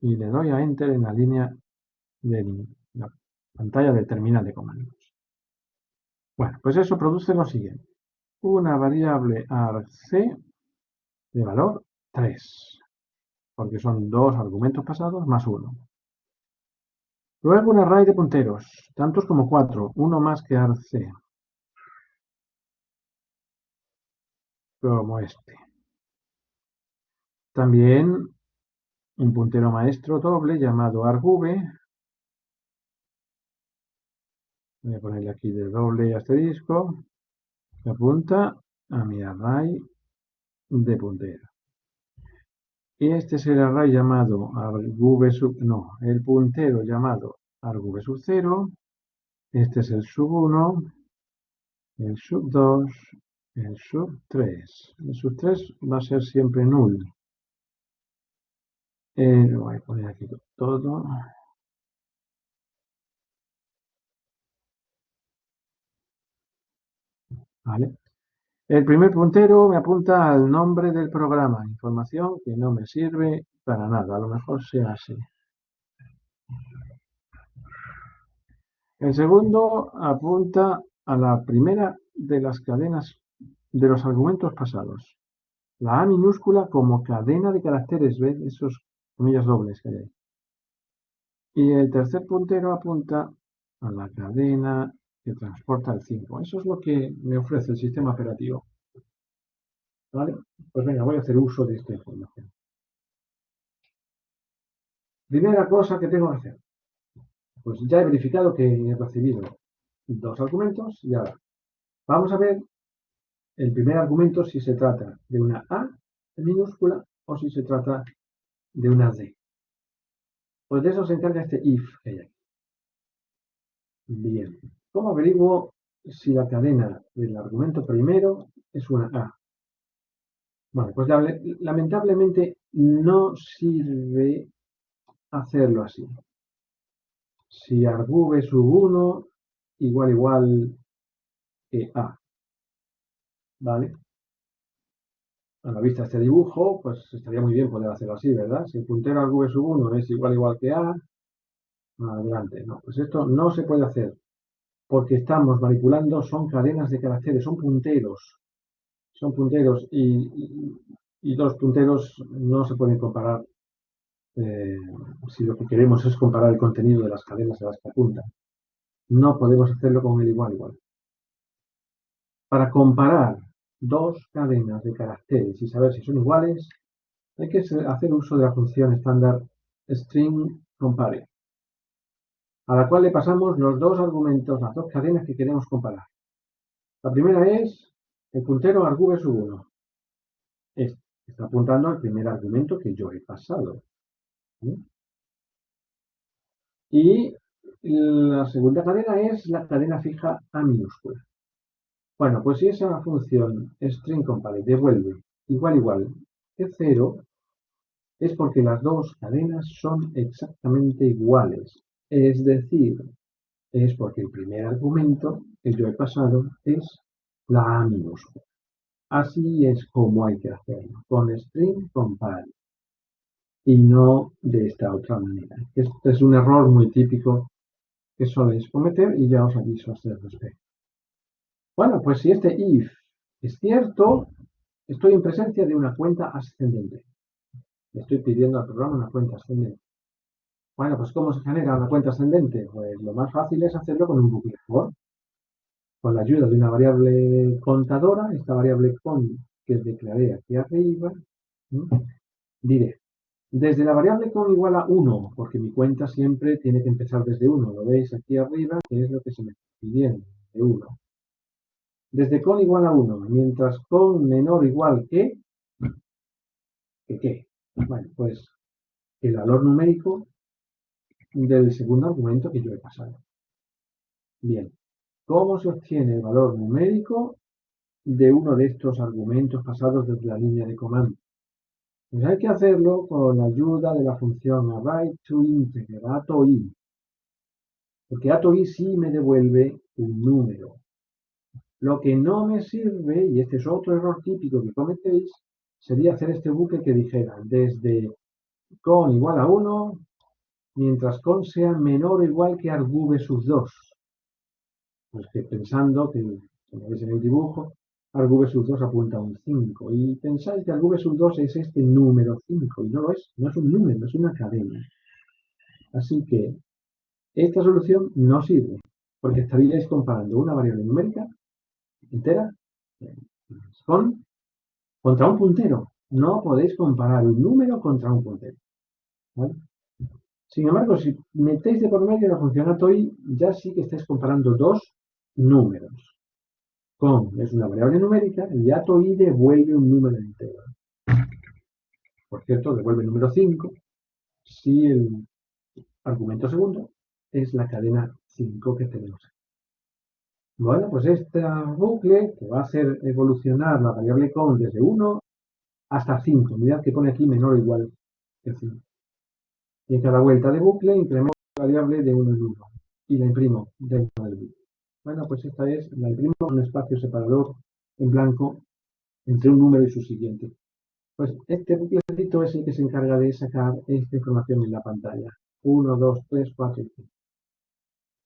y le doy a Enter en la línea de la pantalla del terminal de comandos. Bueno, pues eso produce lo siguiente. Una variable argc de valor 3, porque son dos argumentos pasados más uno. Luego un array de punteros, tantos como 4, uno más que argc, como este. También un puntero maestro doble llamado argv. Voy a ponerle aquí de doble y asterisco, que apunta a mi array de puntero. Y este es el array llamado el puntero llamado argv sub 0. Este es el sub 1, el sub 2, el sub 3. El sub 3 va a ser siempre null. Lo voy a poner aquí todo. ¿Vale? El primer puntero me apunta al nombre del programa, información que no me sirve para nada, a lo mejor sea así. El segundo apunta a la primera de las cadenas de los argumentos pasados. La A minúscula como cadena de caracteres, ¿ves? Esos comillas dobles que hay ahí. Y el tercer puntero apunta a la cadena que transporta el 5. Eso es lo que me ofrece el sistema operativo. ¿Vale? Pues venga, voy a hacer uso de esta información. Primera cosa que tengo que hacer. Pues ya he verificado que he recibido dos argumentos y ahora vamos a ver el primer argumento si se trata de una A en minúscula o si se trata de una D. Pues de eso se encarga este if que hay aquí. Bien. ¿Cómo averiguo si la cadena del argumento primero es una A? Bueno, pues lamentablemente no sirve hacerlo así. Si argv sub 1 igual que A, ¿vale? A la vista este dibujo, pues estaría muy bien poder hacerlo así, ¿verdad? Si el puntero argv sub 1 es igual que A, adelante. No, pues esto no se puede hacer, porque estamos manipulando, son cadenas de caracteres, son punteros y dos punteros no se pueden comparar si lo que queremos es comparar el contenido de las cadenas a las que apuntan. No podemos hacerlo con el igual. Para comparar dos cadenas de caracteres y saber si son iguales, hay que hacer uso de la función estándar string_compare, a la cual le pasamos los dos argumentos, las dos cadenas que queremos comparar. La primera es el puntero argv sub 1. Este está apuntando al primer argumento que yo he pasado. ¿Sí? Y la segunda cadena es la cadena fija A minúscula. Bueno, pues si esa función string_compare devuelve igual que 0, es porque las dos cadenas son exactamente iguales. Es decir, es porque el primer argumento que yo he pasado es la A minúscula. Así es como hay que hacerlo, con string_compare. Y no de esta otra manera. Este es un error muy típico que soléis cometer y ya os aviso al respecto. Bueno, pues si este if es cierto, estoy en presencia de una cuenta ascendente. Le estoy pidiendo al programa una cuenta ascendente. Bueno, pues ¿cómo se genera una cuenta ascendente? Pues lo más fácil es hacerlo con un bucle for. Con la ayuda de una variable contadora, esta variable con que declaré aquí arriba, diré Desde la variable con igual a 1, porque mi cuenta siempre tiene que empezar desde 1. Lo veis aquí arriba, que es lo que se me está pidiendo, de 1. Desde con igual a 1, mientras con menor o igual que ¿qué? Bueno, pues el valor numérico del segundo argumento que yo he pasado. Bien, ¿cómo se obtiene el valor numérico de uno de estos argumentos pasados desde la línea de comando? Pues hay que hacerlo con la ayuda de la función ArrayToInteger, ATOI, porque ATOI sí me devuelve un número. Lo que no me sirve, y este es otro error típico que cometéis, sería hacer este bucle que dijera desde con igual a 1, mientras con sea menor o igual que argv sub 2. Pues que pensando que, como veis en el dibujo, argv sub 2 apunta a un 5. Y pensáis que argv sub 2 es este número 5, y no lo es, no es un número, es una cadena. Así que esta solución no sirve, porque estaríais comparando una variable numérica entera contra un puntero. No podéis comparar un número contra un puntero, ¿vale? Sin embargo, si metéis de por medio la función ATOI, ya sí que estáis comparando dos números. Con es una variable numérica y ATOI devuelve un número entero. Por cierto, devuelve el número 5 si el argumento segundo es la cadena 5 que tenemos aquí. Bueno, pues este bucle que va a hacer evolucionar la variable con desde 1 hasta 5. Mirad que pone aquí menor o igual que 5. Y en cada vuelta de bucle incremento la variable de 1 en 1 y la imprimo dentro del bucle. Bueno, pues esta es, la imprimo en un espacio separador en blanco entre un número y su siguiente. Pues este buclecito es el que se encarga de sacar esta información en la pantalla. 1, 2, 3, 4 y 5.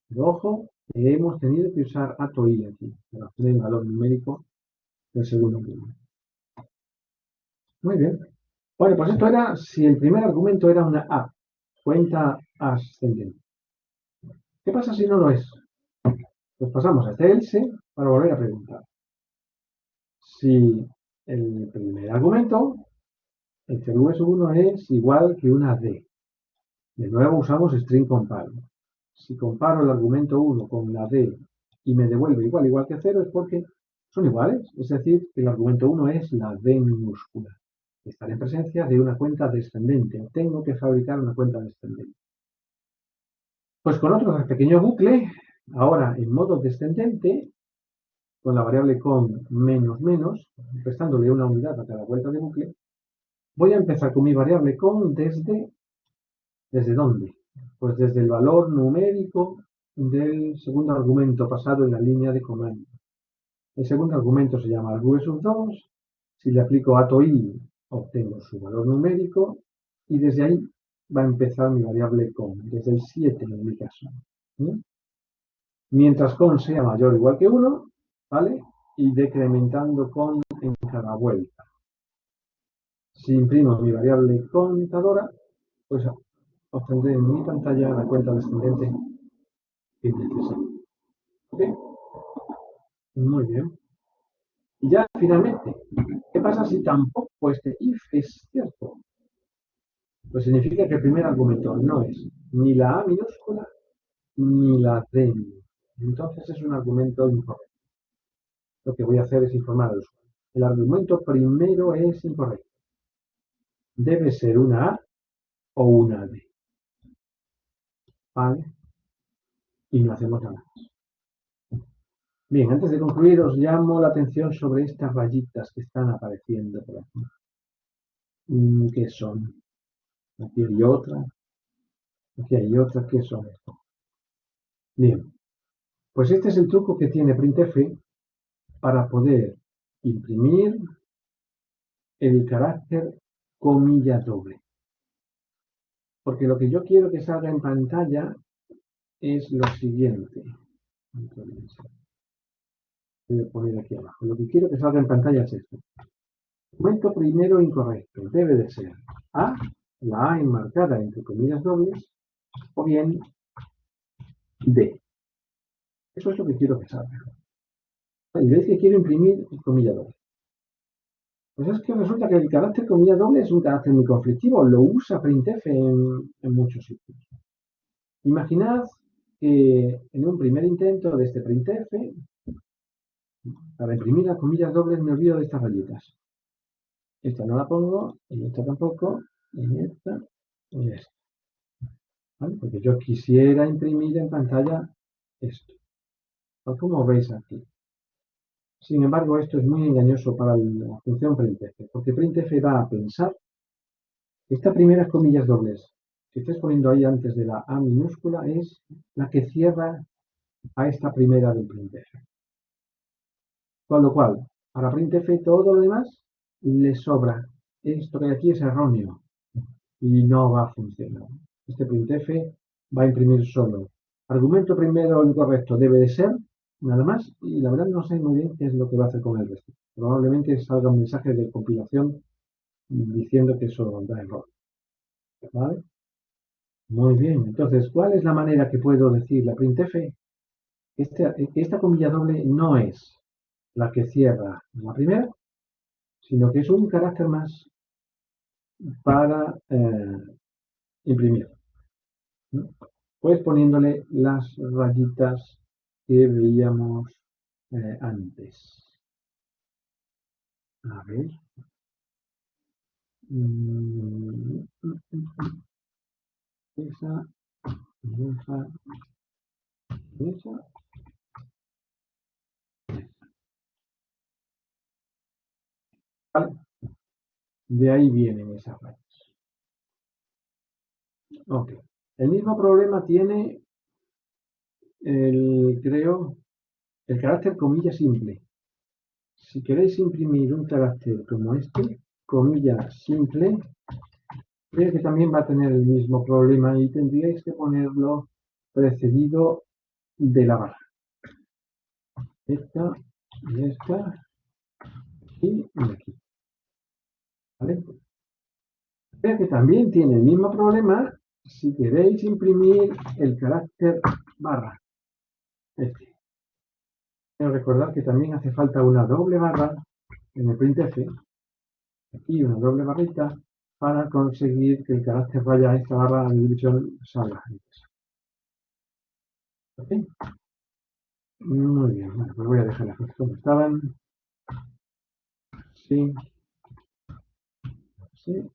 Pero ojo, que hemos tenido que usar ATOI aquí para obtener el valor numérico del segundo argumento. Muy bien. Bueno, pues esto era si el primer argumento era una A, cuenta ascendente. ¿Qué pasa si no lo es? Pues pasamos a este else para volver a preguntar. Si el primer argumento, el CRV1 es igual que una D. De nuevo usamos string compare. Si comparo el argumento 1 con la D y me devuelve igual que 0 es porque son iguales. Es decir, que el argumento 1 es la D minúscula. Estar en presencia de una cuenta descendente. Tengo que fabricar una cuenta descendente. Pues con otro pequeño bucle, ahora en modo descendente, con la variable con menos menos, restándole una unidad a cada vuelta de bucle, voy a empezar con mi variable con ¿desde dónde? Pues desde el valor numérico del segundo argumento pasado en la línea de comando. El segundo argumento se llama argv sub 2. Si le aplico ATOI, obtengo su valor numérico y desde ahí va a empezar mi variable con, desde el 7 en mi caso. ¿Sí? Mientras con sea mayor o igual que 1, ¿vale? Y decrementando con en cada vuelta. Si imprimo mi variable contadora, pues obtendré en mi pantalla la cuenta descendente que necesito. ¿Ok? Muy bien. Y ya finalmente, ¿qué pasa si tampoco este if es cierto? Pues significa que el primer argumento no es ni la A minúscula ni la D minúscula. Entonces es un argumento incorrecto. Lo que voy a hacer es informar al usuario. El argumento primero es incorrecto. Debe ser una A o una D. ¿Vale? Y no hacemos nada más. Bien, antes de concluir os llamo la atención sobre estas rayitas que están apareciendo por aquí. ¿Qué son? Aquí hay otra. Aquí hay otra. ¿Qué son estas? Bien, pues este es el truco que tiene printf para poder imprimir el carácter comilla doble. Porque lo que yo quiero que salga en pantalla es lo siguiente. Voy a poner aquí abajo. Lo que quiero que salga en pantalla es esto. Argumento primero incorrecto. Debe de ser A, la A enmarcada entre comillas dobles, o bien D. Eso es lo que quiero que salga. Y veis que quiero imprimir comilla doble. Pues es que resulta que el carácter comilla doble es un carácter muy conflictivo, lo usa printf en muchos sitios. Imaginad que en un primer intento de este printf, para imprimir las comillas dobles me olvido de estas rayitas. Esta no la pongo, y esta tampoco, y esta, y esta. ¿Vale? Porque yo quisiera imprimir en pantalla esto, tal como veis aquí. Sin embargo, esto es muy engañoso para la función printf, porque printf va a pensar que esta primera comillas dobles que estés poniendo ahí antes de la A minúscula es la que cierra a esta primera del printf. Con lo cual, para printf todo lo demás le sobra. Esto que hay aquí es erróneo y no va a funcionar. Este printf va a imprimir solo. Argumento primero incorrecto debe de ser, nada más, y la verdad no sé muy bien qué es lo que va a hacer con el resto. Probablemente salga un mensaje de compilación diciendo que eso da error. ¿Vale? Muy bien, entonces, ¿cuál es la manera que puedo decir la printf? Esta comilla doble no es la que cierra la primera, sino que es un carácter más para imprimir, ¿no? Pues poniéndole las rayitas que veíamos antes. A ver. Esa, esa, esa. Vale. De ahí vienen esas rayas. Ok. El mismo problema tiene creo, el carácter comilla simple. Si queréis imprimir un carácter como este, comilla simple, creo que también va a tener el mismo problema y tendríais que ponerlo precedido de la barra. Esta y esta y aquí. ¿Vale? Creo que también tiene el mismo problema si queréis imprimir el carácter barra. Este. Quiero recordar que también hace falta una doble barra en el printf. Aquí una doble barrita para conseguir que el carácter vaya a esta barra de división salga. ¿Ok? Muy bien, bueno, pues voy a dejar las cosas como estaban. Sí, sí,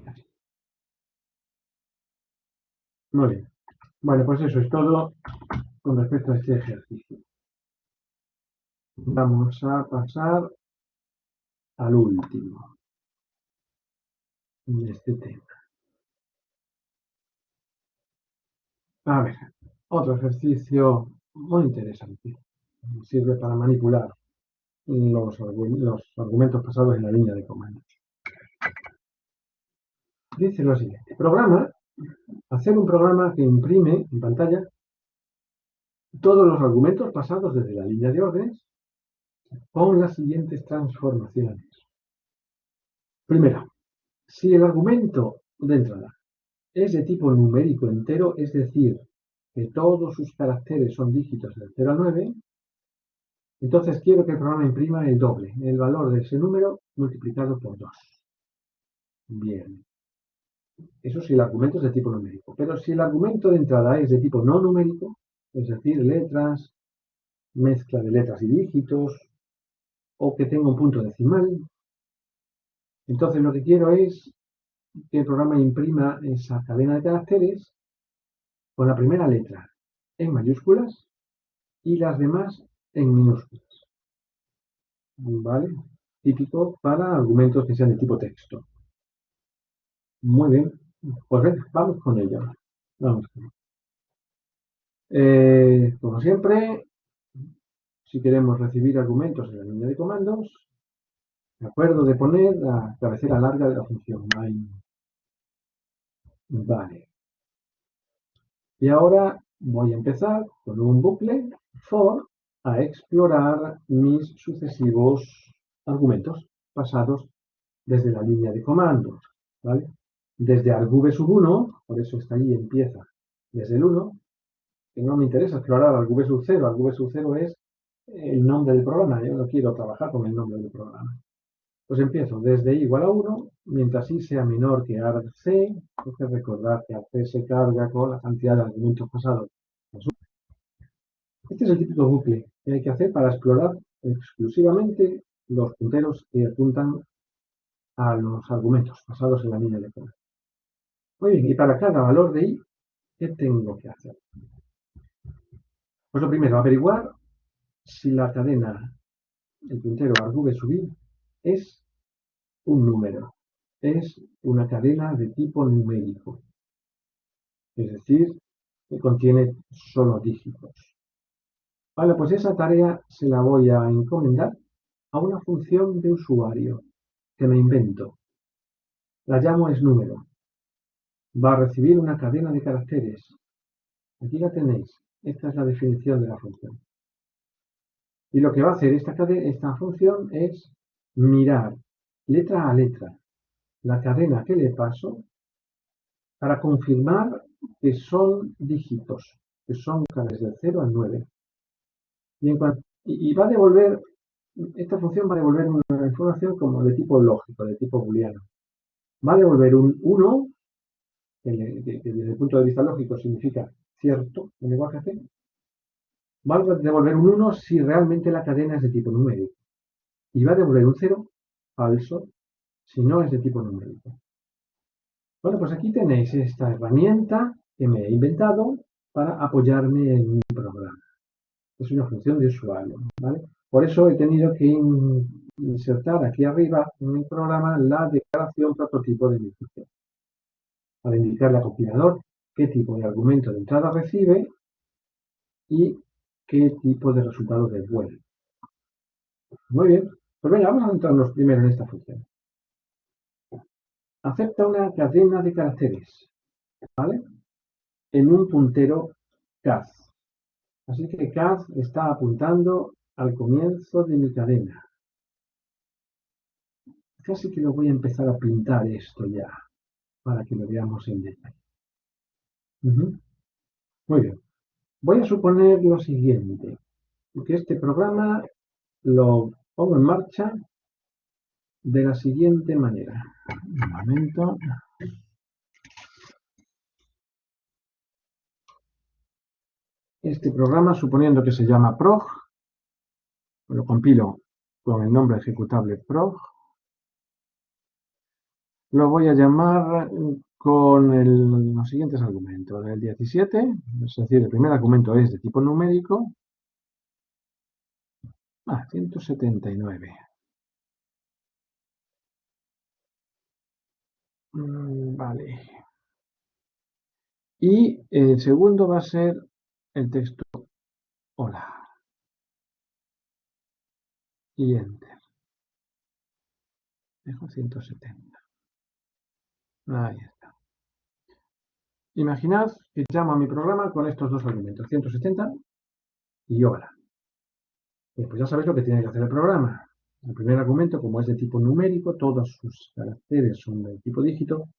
así. Muy bien. Bueno, pues eso es todo con respecto a este ejercicio. Vamos a pasar al último de este tema. A ver, otro ejercicio muy interesante. Sirve para manipular los argumentos pasados en la línea de comandos. Dice lo siguiente. Hacer un programa que imprime en pantalla todos los argumentos pasados desde la línea de órdenes con las siguientes transformaciones. Primero, si el argumento de entrada es de tipo numérico entero, es decir, que todos sus caracteres son dígitos del 0 al 9, entonces quiero que el programa imprima el doble, el valor de ese número multiplicado por 2. Bien. Eso si el argumento es de tipo numérico. Pero si el argumento de entrada es de tipo no numérico, es decir, letras, mezcla de letras y dígitos, o que tenga un punto decimal, entonces lo que quiero es que el programa imprima esa cadena de caracteres con la primera letra en mayúsculas y las demás en minúsculas. ¿Vale? Típico para argumentos que sean de tipo texto. Muy bien. Pues venga, vamos con ello. Vamos. Como siempre, si queremos recibir argumentos en la línea de comandos, me acuerdo de poner la cabecera larga de la función main. Vale. Y ahora voy a empezar con un bucle for a explorar mis sucesivos argumentos pasados desde la línea de comandos, ¿vale? Desde argv1, por eso está ahí, empieza desde el 1, que no me interesa explorar argv0 es el nombre del programa, yo no quiero trabajar con el nombre del programa. Pues empiezo desde i igual a 1, mientras i sea menor que argc. Hay que recordar que argc se carga con la cantidad de argumentos pasados. Este es el típico bucle que hay que hacer para explorar exclusivamente los punteros que apuntan a los argumentos pasados en la línea de código. Muy bien, y para cada valor de i, ¿qué tengo que hacer? Pues lo primero, averiguar si la cadena, el puntero argv sub i, es un número, es una cadena de tipo numérico, es decir, que contiene solo dígitos. Vale, pues esa tarea se la voy a encomendar a una función de usuario que me invento. La llamo esNúmero. Va a recibir una cadena de caracteres. Aquí la tenéis. Esta es la definición de la función. Y lo que va a hacer esta función es mirar letra a letra la cadena que le paso para confirmar que son dígitos, que son cadenias del 0 al 9. Y va a devolver, esta función va a devolver una información como de tipo lógico, de tipo booleano. Va a devolver un 1, que desde el punto de vista lógico significa cierto en lenguaje C. Va a devolver un 1 si realmente la cadena es de tipo numérico. Y va a devolver un 0, falso, si no es de tipo numérico. Bueno, pues aquí tenéis esta herramienta que me he inventado para apoyarme en mi programa. Es una función de usuario, ¿vale? Por eso he tenido que insertar aquí arriba en mi programa la declaración prototipo de mi función, para indicarle al compilador qué tipo de argumento de entrada recibe y qué tipo de resultado devuelve. Muy bien, pues venga, vamos a centrarnos primero en esta función. Acepta una cadena de caracteres, ¿vale? En un puntero caz. Así que caz está apuntando al comienzo de mi cadena. Casi que lo voy a empezar a pintar esto ya, para que lo veamos en detalle. Muy bien. Voy a suponer lo siguiente, que este programa lo pongo en marcha de la siguiente manera. Un momento. Este programa, suponiendo que se llama prog, lo compilo con el nombre ejecutable prog, lo voy a llamar con los siguientes argumentos. El 17, es decir, el primer argumento es de tipo numérico. 179. Vale. Y el segundo va a ser el texto hola. Y enter. Dejo 170. Ahí está. Imaginad que llamo a mi programa con estos dos argumentos, 170 y hola. Pues ya sabéis lo que tiene que hacer el programa. El primer argumento, como es de tipo numérico, todos sus caracteres son de tipo dígito,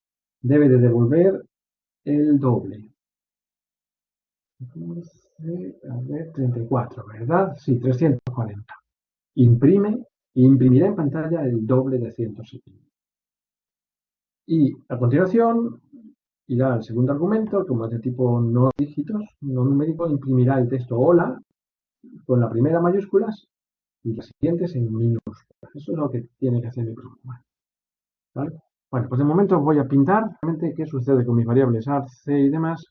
debe de devolver el doble. A ver, 34, ¿verdad? Sí, 340. Imprimirá en pantalla el doble de 170. Y a continuación irá al segundo argumento, como es de tipo no dígitos, no numérico, imprimirá el texto hola con la primera mayúsculas y las siguientes en minúsculas. Eso es lo que tiene que hacer mi programa. ¿Vale? Bueno, pues de momento voy a pintar realmente qué sucede con mis variables arc, c y demás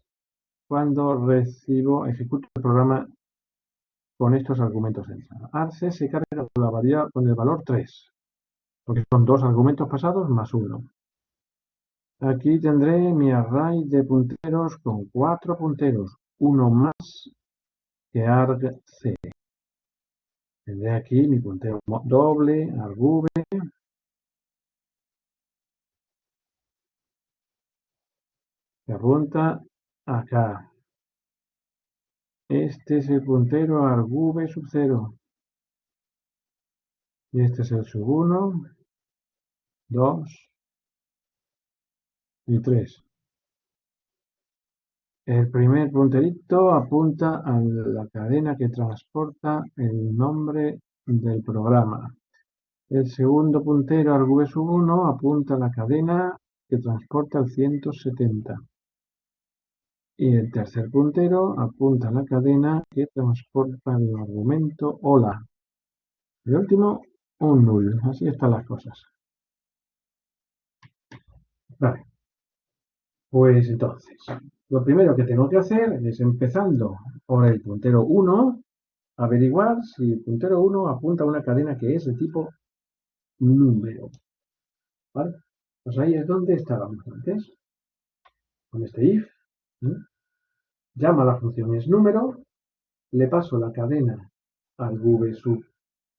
cuando ejecuto el programa con estos argumentos de entrada. Arc se carga con el valor 3, porque son dos argumentos pasados más uno. Aquí tendré mi array de punteros con 4 punteros, uno más que argc. Tendré aquí mi puntero doble, argv, que apunta acá. Este es el puntero argv sub 0. Y este es el sub 1, 2 y 3. El primer punterito apunta a la cadena que transporta el nombre del programa. El segundo puntero argv sub 1 apunta a la cadena que transporta el 170. Y el tercer puntero apunta a la cadena que transporta el argumento hola. El último, un null. Así están las cosas. Vale. Pues entonces, lo primero que tengo que hacer es, empezando por el puntero 1, averiguar si el puntero 1 apunta a una cadena que es de tipo número. ¿Vale? Pues ahí es donde estábamos antes. Con este if, llama a la función isNúmero, le paso la cadena al v sub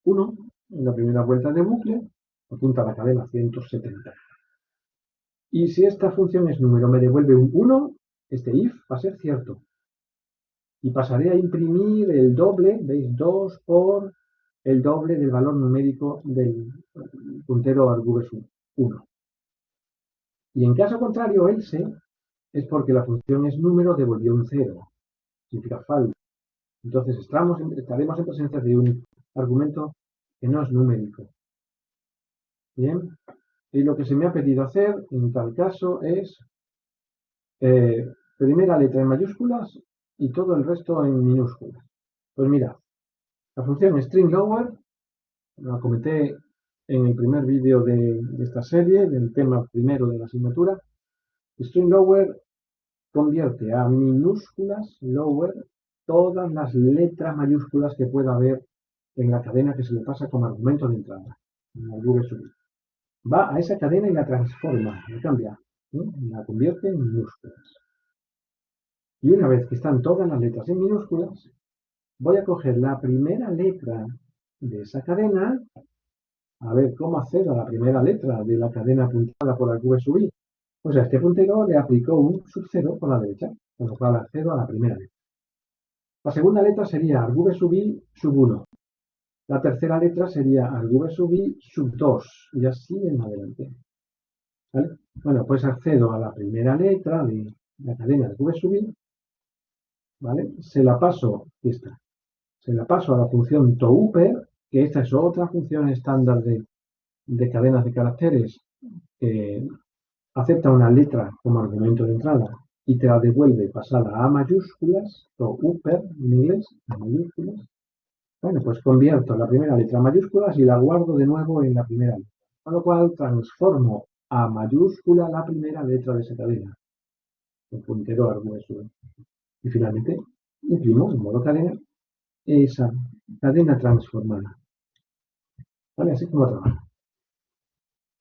1 en la primera vuelta de bucle, apunta a la cadena 170. Y si esta función isNúmero me devuelve un 1, este if va a ser cierto. Y pasaré a imprimir el doble, ¿veis? 2 por el doble del valor numérico del puntero argv sub 1. Y en caso contrario, else, es porque la función isNúmero devolvió un 0. Significa falso. Entonces estaremos en presencia de un argumento que no es numérico. Bien. Y lo que se me ha pedido hacer en tal caso es primera letra en mayúsculas y todo el resto en minúsculas. Pues mirad, la función stringLower, la comenté en el primer vídeo de esta serie, del tema primero de la asignatura. stringLower convierte a minúsculas lower todas las letras mayúsculas que pueda haber en la cadena que se le pasa como argumento de entrada, en el argv sub 1. Va a esa cadena y la transforma, la cambia, la convierte en minúsculas. Y una vez que están todas las letras en minúsculas, voy a coger la primera letra de esa cadena, a ver cómo accedo a la primera letra de la cadena apuntada por argv sub i. Pues a este puntero le aplicó un sub 0 por la derecha, con lo cual accedo a la primera letra. La segunda letra sería argv sub i sub 1. La tercera letra sería argv sub i sub 2, y así en adelante. ¿Vale? Bueno, pues accedo a la primera letra de la cadena argv sub i, ¿vale? Se la paso, aquí está, se la paso a la función toUper, que esta es otra función estándar de cadenas de caracteres que acepta una letra como argumento de entrada y te la devuelve pasada a mayúsculas, toUper en inglés, a mayúsculas. Bueno, pues convierto la primera letra a mayúsculas y la guardo de nuevo en la primera letra. Con lo cual transformo a mayúscula la primera letra de esa cadena, el puntero argv sub 1. Y finalmente imprimo en modo cadena esa cadena transformada. ¿Vale? Así como trabaja.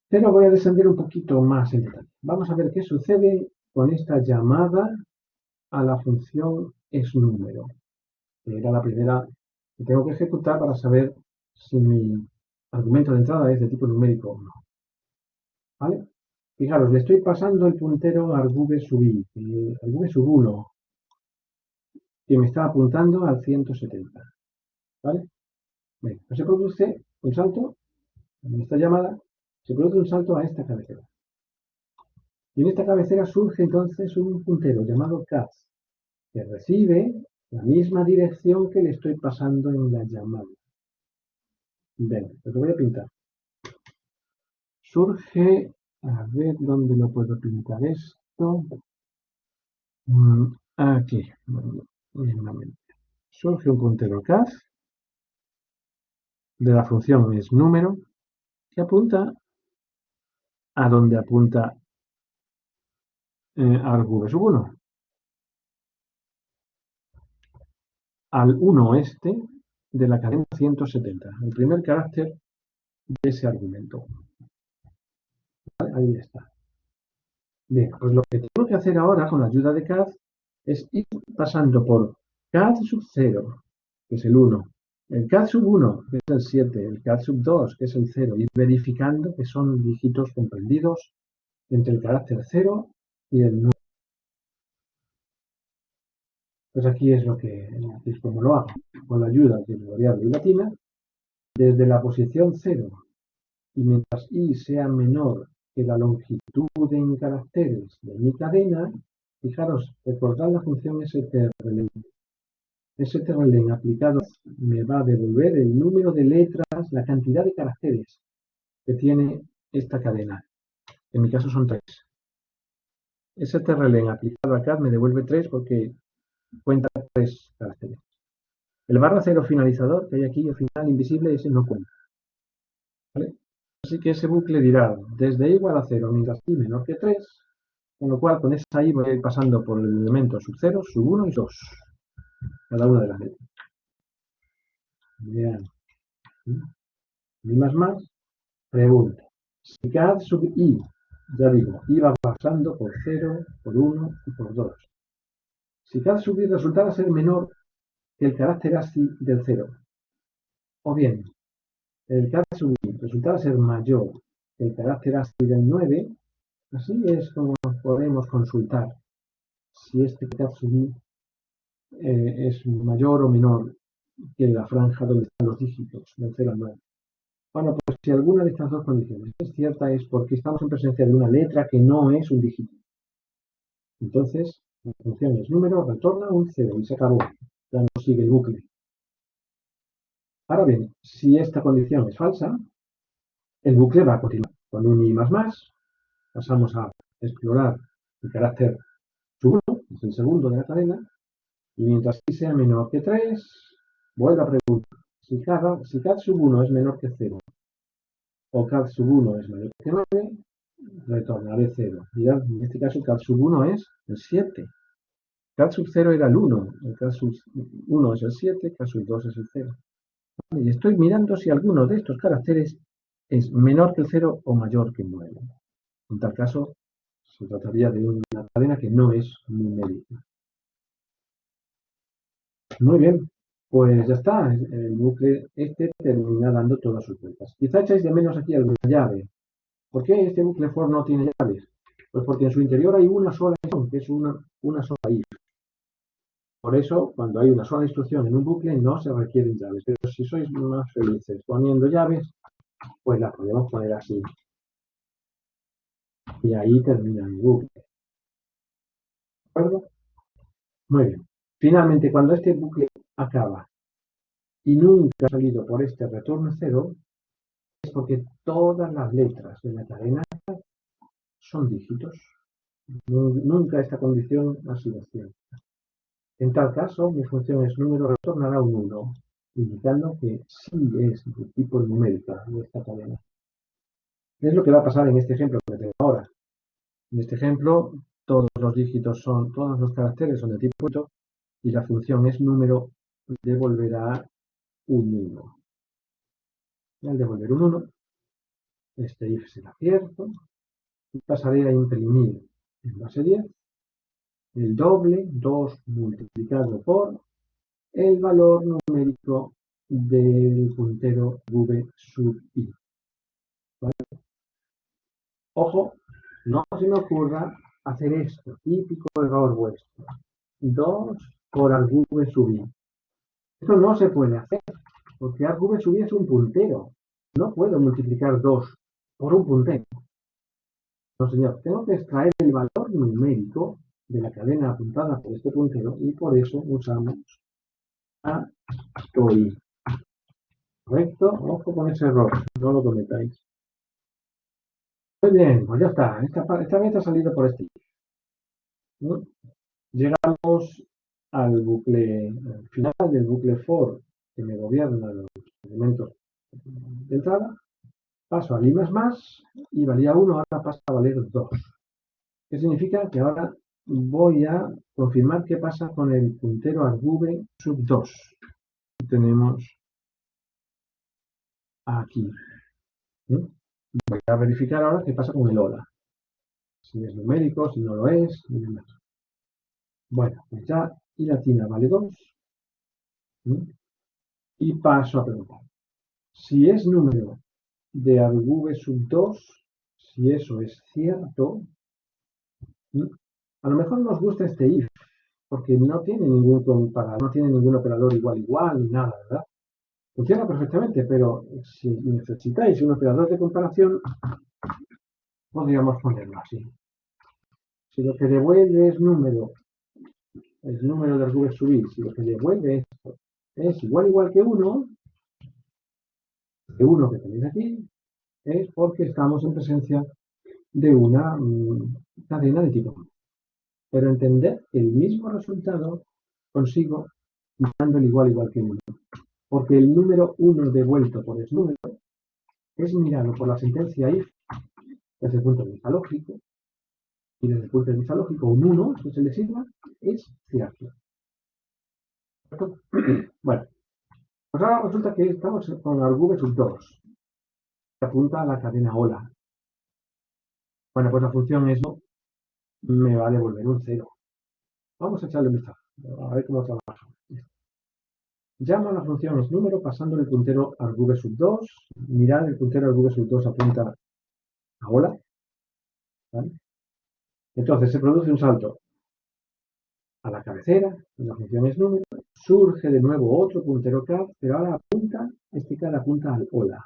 Pero voy a descender un poquito más en detalle. Vamos a ver qué sucede con esta llamada a la función isNúmero, que era la primera que tengo que ejecutar para saber si mi argumento de entrada es de tipo numérico o no. ¿Vale? Fijaros, le estoy pasando el puntero argv sub i, argv sub 1, que me está apuntando al 170. ¿Vale? Bien, pues se produce un salto, en esta llamada, se produce un salto a esta cabecera. Y en esta cabecera surge entonces un puntero llamado cat, que recibe la misma dirección que le estoy pasando en la llamada. Bien, lo voy a pintar. Surge, a ver dónde lo puedo pintar esto. Aquí, mismamente. Surge un puntero cat de la función isNúmero que apunta a donde apunta argv sub 1. Al 1 este de la cadena 170, el primer carácter de ese argumento. ¿Vale? Ahí está. Bien, pues lo que tengo que hacer ahora con la ayuda de cat es ir pasando por cat sub 0, que es el 1, el cat sub 1, que es el 7, el cat sub 2, que es el 0, y verificando que son dígitos comprendidos entre el carácter 0 y el 9. Pues aquí es como lo hago, con la ayuda de la variable latina, desde la posición 0, y mientras i sea menor que la longitud en caracteres de mi cadena, fijaros, recordad la función strlen. strlen aplicado me va a devolver el número de letras, la cantidad de caracteres que tiene esta cadena. En mi caso son 3. Ese trlen aplicado acá me devuelve 3 porque cuenta 3 caracteres. El barra 0 finalizador que hay aquí, el final invisible, ese no cuenta. ¿Vale? Así que ese bucle dirá desde i igual a 0 mientras i menor que 3, con lo cual con esa i voy a ir pasando por el elemento sub 0, sub 1 y 2, cada una de las letras. Bien. I más, pregunta. Si cada sub i, ya digo, i va pasando por 0, por 1 y por 2. Si cada sub i resultara ser menor que el carácter ASCII del 0, o bien el cada sub i resultara ser mayor que el carácter ASCII del 9, así es como podemos consultar si este cada sub i es mayor o menor que la franja donde están los dígitos del 0 al 9. Bueno, pues si alguna de estas dos condiciones es cierta es porque estamos en presencia de una letra que no es un dígito. Entonces, la función es número, retorna un 0 y se acabó. Ya no sigue el bucle. Ahora bien, si esta condición es falsa, el bucle va a continuar. Con un i más, pasamos a explorar el carácter sub 1, que es el segundo de la cadena, y mientras i sea menor que 3, vuelvo a preguntar. Si cat sub 1 es menor que 0 o cat sub 1 es mayor que 9, retornaré 0. Mirad, en este caso cat sub 1 es el 7. Cat sub 0 era el 1, el cat sub 1 es el 7, cat sub 2 es el 0. Y estoy mirando si alguno de estos caracteres es menor que el 0 o mayor que el 9. En tal caso, se trataría de una cadena que no es numérica. Muy bien, pues ya está. El bucle este termina dando todas sus vueltas. Quizá echáis de menos aquí alguna llave. ¿Por qué este bucle for no tiene llaves? Pues porque en su interior hay una sola instrucción, que es una sola if. Por eso, cuando hay una sola instrucción en un bucle, no se requieren llaves. Pero si sois más felices poniendo llaves, pues las podemos poner así. Y ahí termina el bucle. ¿De acuerdo? Muy bien. Finalmente, cuando este bucle acaba y nunca ha salido por este retorno 0, es porque todas las letras de la cadena son dígitos. Nunca esta condición ha sido cierta. En tal caso, mi función es número retornará un 1, indicando que sí es de tipo numérica de esta cadena. Es lo que va a pasar en este ejemplo que tengo ahora. En este ejemplo, todos los caracteres son de tipo punto y la función es número devolverá un 1. Y al devolver un 1, este if será cierto y pasaré a imprimir en base 10 el doble, 2 multiplicado por el valor numérico del puntero v sub i. ¿Vale? Ojo, no se me ocurra hacer esto, típico error vuestro. 2 por argv sub i. Esto no se puede hacer, porque argv sub i es un puntero. No puedo multiplicar 2 por un puntero. No, señor, tengo que extraer el valor numérico de la cadena apuntada por este puntero y por eso usamos a i. ¿Correcto? Ojo con ese error, no lo cometáis. Muy bien, pues ya está. Esta vez ha salido por este. ¿No? Llegamos al bucle final del bucle for que me gobierna los elementos de entrada. Paso al i más y valía 1, ahora pasa a valer 2. ¿Qué significa? Que ahora voy a confirmar qué pasa con el puntero argv sub 2. Tenemos aquí. Voy a verificar ahora qué pasa con el hola. Si es numérico, si no lo es, y demás. Bueno, pues ya i latina vale 2. Y paso a preguntar. Si es número de argv sub 2, si eso es cierto, a lo mejor nos gusta este if, porque no tiene ningún comparador, no tiene ningún operador igual, ni nada, ¿verdad? Funciona perfectamente, pero si necesitáis un operador de comparación, podríamos ponerlo así. Si lo que devuelve es número de argv sub i, si lo que devuelve esto es igual que 1, que tenéis aquí, es porque estamos en presencia de una cadena de tipo. Pero entender el mismo resultado consigo mirando el igual que 1. Porque el número 1 devuelto por el número es mirado por la sentencia if desde el punto de vista lógico, y desde el punto de vista lógico un 1, que se le signa, es cierto. Bueno, pues ahora resulta que estamos con argv sub 2, que apunta a la cadena hola. Bueno, pues la función es no, me va a devolver un 0. Vamos a echarle un vistazo, a ver cómo trabaja. Llamo a la función isNúmero pasándole el puntero argv sub 2. Mirad, el puntero argv sub 2 apunta a hola. ¿Vale? Entonces se produce un salto a la cabecera, la función isNúmero, surge de nuevo otro puntero cat, pero ahora este cat apunta al hola.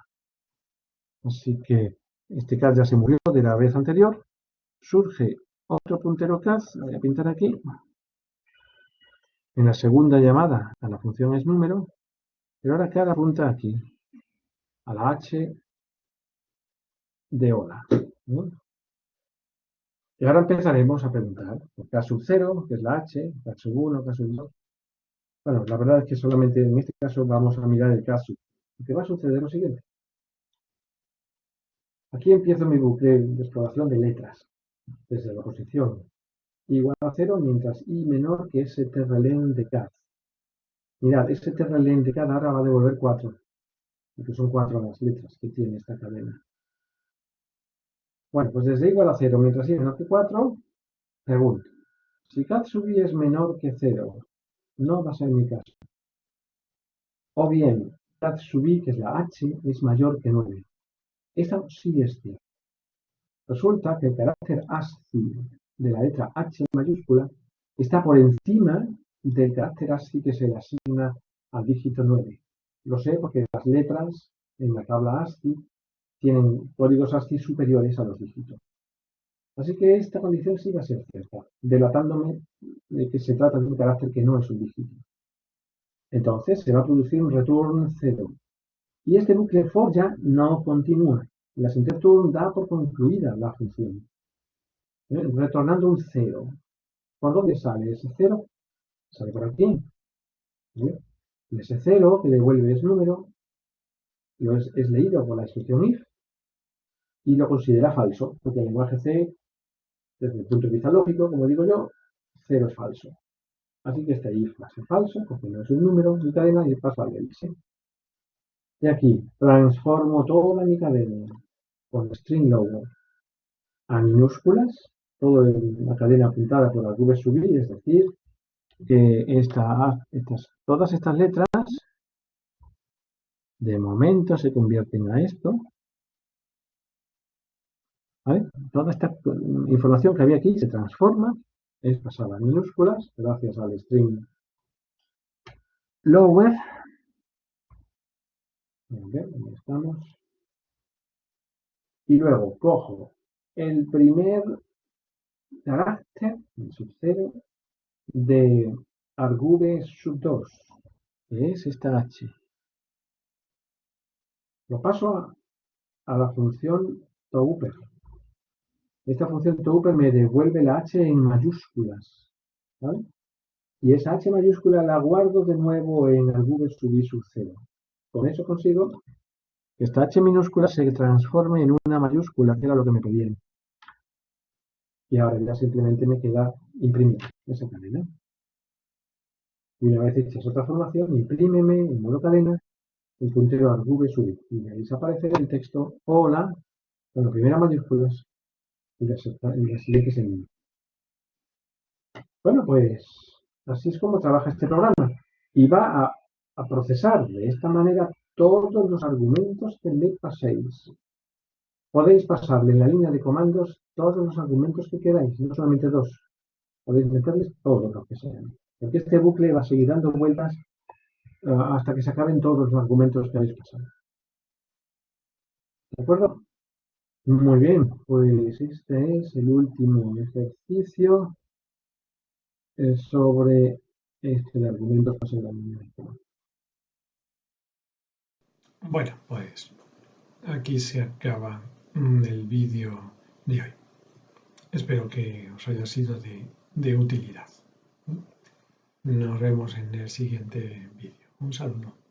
Así que este cat ya se murió de la vez anterior. Surge otro puntero cat, lo voy a pintar aquí. En la segunda llamada a la función isNúmero, pero ahora cat apunta aquí, a la h de hola. ¿No? Y ahora empezaremos a preguntar por K sub 0, que es la h, K sub 1, K sub 2. Bueno, la verdad es que solamente en este caso vamos a mirar el K sub. Porque va a suceder lo siguiente. Aquí empiezo mi bucle de exploración de letras, desde la posición igual a 0, mientras i menor que strlen de cat. Mirad, strlen de cat ahora va a devolver 4, porque son 4 las letras que tiene esta cadena. Bueno, pues desde igual a 0, mientras i menor que 4, pregunto. Si cat sub i es menor que 0, no va a ser mi caso. O bien, cat sub i, que es la h, es mayor que 9. Eso sí es cierto. Resulta que el carácter ASCII de la letra H mayúscula está por encima del carácter ASCII que se le asigna al dígito 9. Lo sé porque las letras en la tabla ASCII tienen códigos ASCII superiores a los dígitos. Así que esta condición sí va a ser cierta, delatándome de que se trata de un carácter que no es un dígito. Entonces se va a producir un return 0. Y este bucle for ya no continúa. La sentencia return da por concluida la función. Retornando un 0. ¿Por dónde sale ese 0? Sale por aquí. Y ese 0 que devuelve ese número es leído por la instrucción if y lo considera falso, porque el lenguaje C, desde el punto de vista lógico, como digo yo, 0 es falso. Así que este if va a ser falso, porque no es un número de cadena y pasa al else. Y aquí transformo toda mi cadena con string lower a minúsculas, toda la cadena apuntada por argv sub i, es decir, que todas estas letras de momento se convierten a esto. ¿Vale? Toda esta información que había aquí se transforma, es pasada a minúsculas gracias al string lower. Ahí estamos. Y luego cojo el primer carácter, el sub 0, de argv sub 2, que es esta h. Lo paso a la función toupper. Esta función toupper me devuelve la h en mayúsculas. ¿Vale? Y esa h mayúscula la guardo de nuevo en argv sub i sub 0. Con eso consigo que esta h minúscula se transforme en una mayúscula, que era lo que me pedían. Y ahora ya simplemente me queda imprimir esa cadena. Y una vez hecha esa transformación, imprímeme en modo cadena el puntero argv sub i. Y ahí desaparece el texto hola, con las primeras mayúsculas y las siguientes en mí. Bueno, pues así es como trabaja este programa. Y va a procesar de esta manera todos los argumentos que le paséis. Podéis pasarle en la línea de comandos todos los argumentos que queráis, no solamente 2. Podéis meterles todos los que sean. Porque este bucle va a seguir dando vueltas hasta que se acaben todos los argumentos que habéis pasado. ¿De acuerdo? Muy bien, pues este es el último ejercicio sobre este de argumentos pasados en la línea de comandos. Bueno, pues aquí se acaba el vídeo de hoy. Espero que os haya sido de utilidad. Nos vemos en el siguiente vídeo. Un saludo.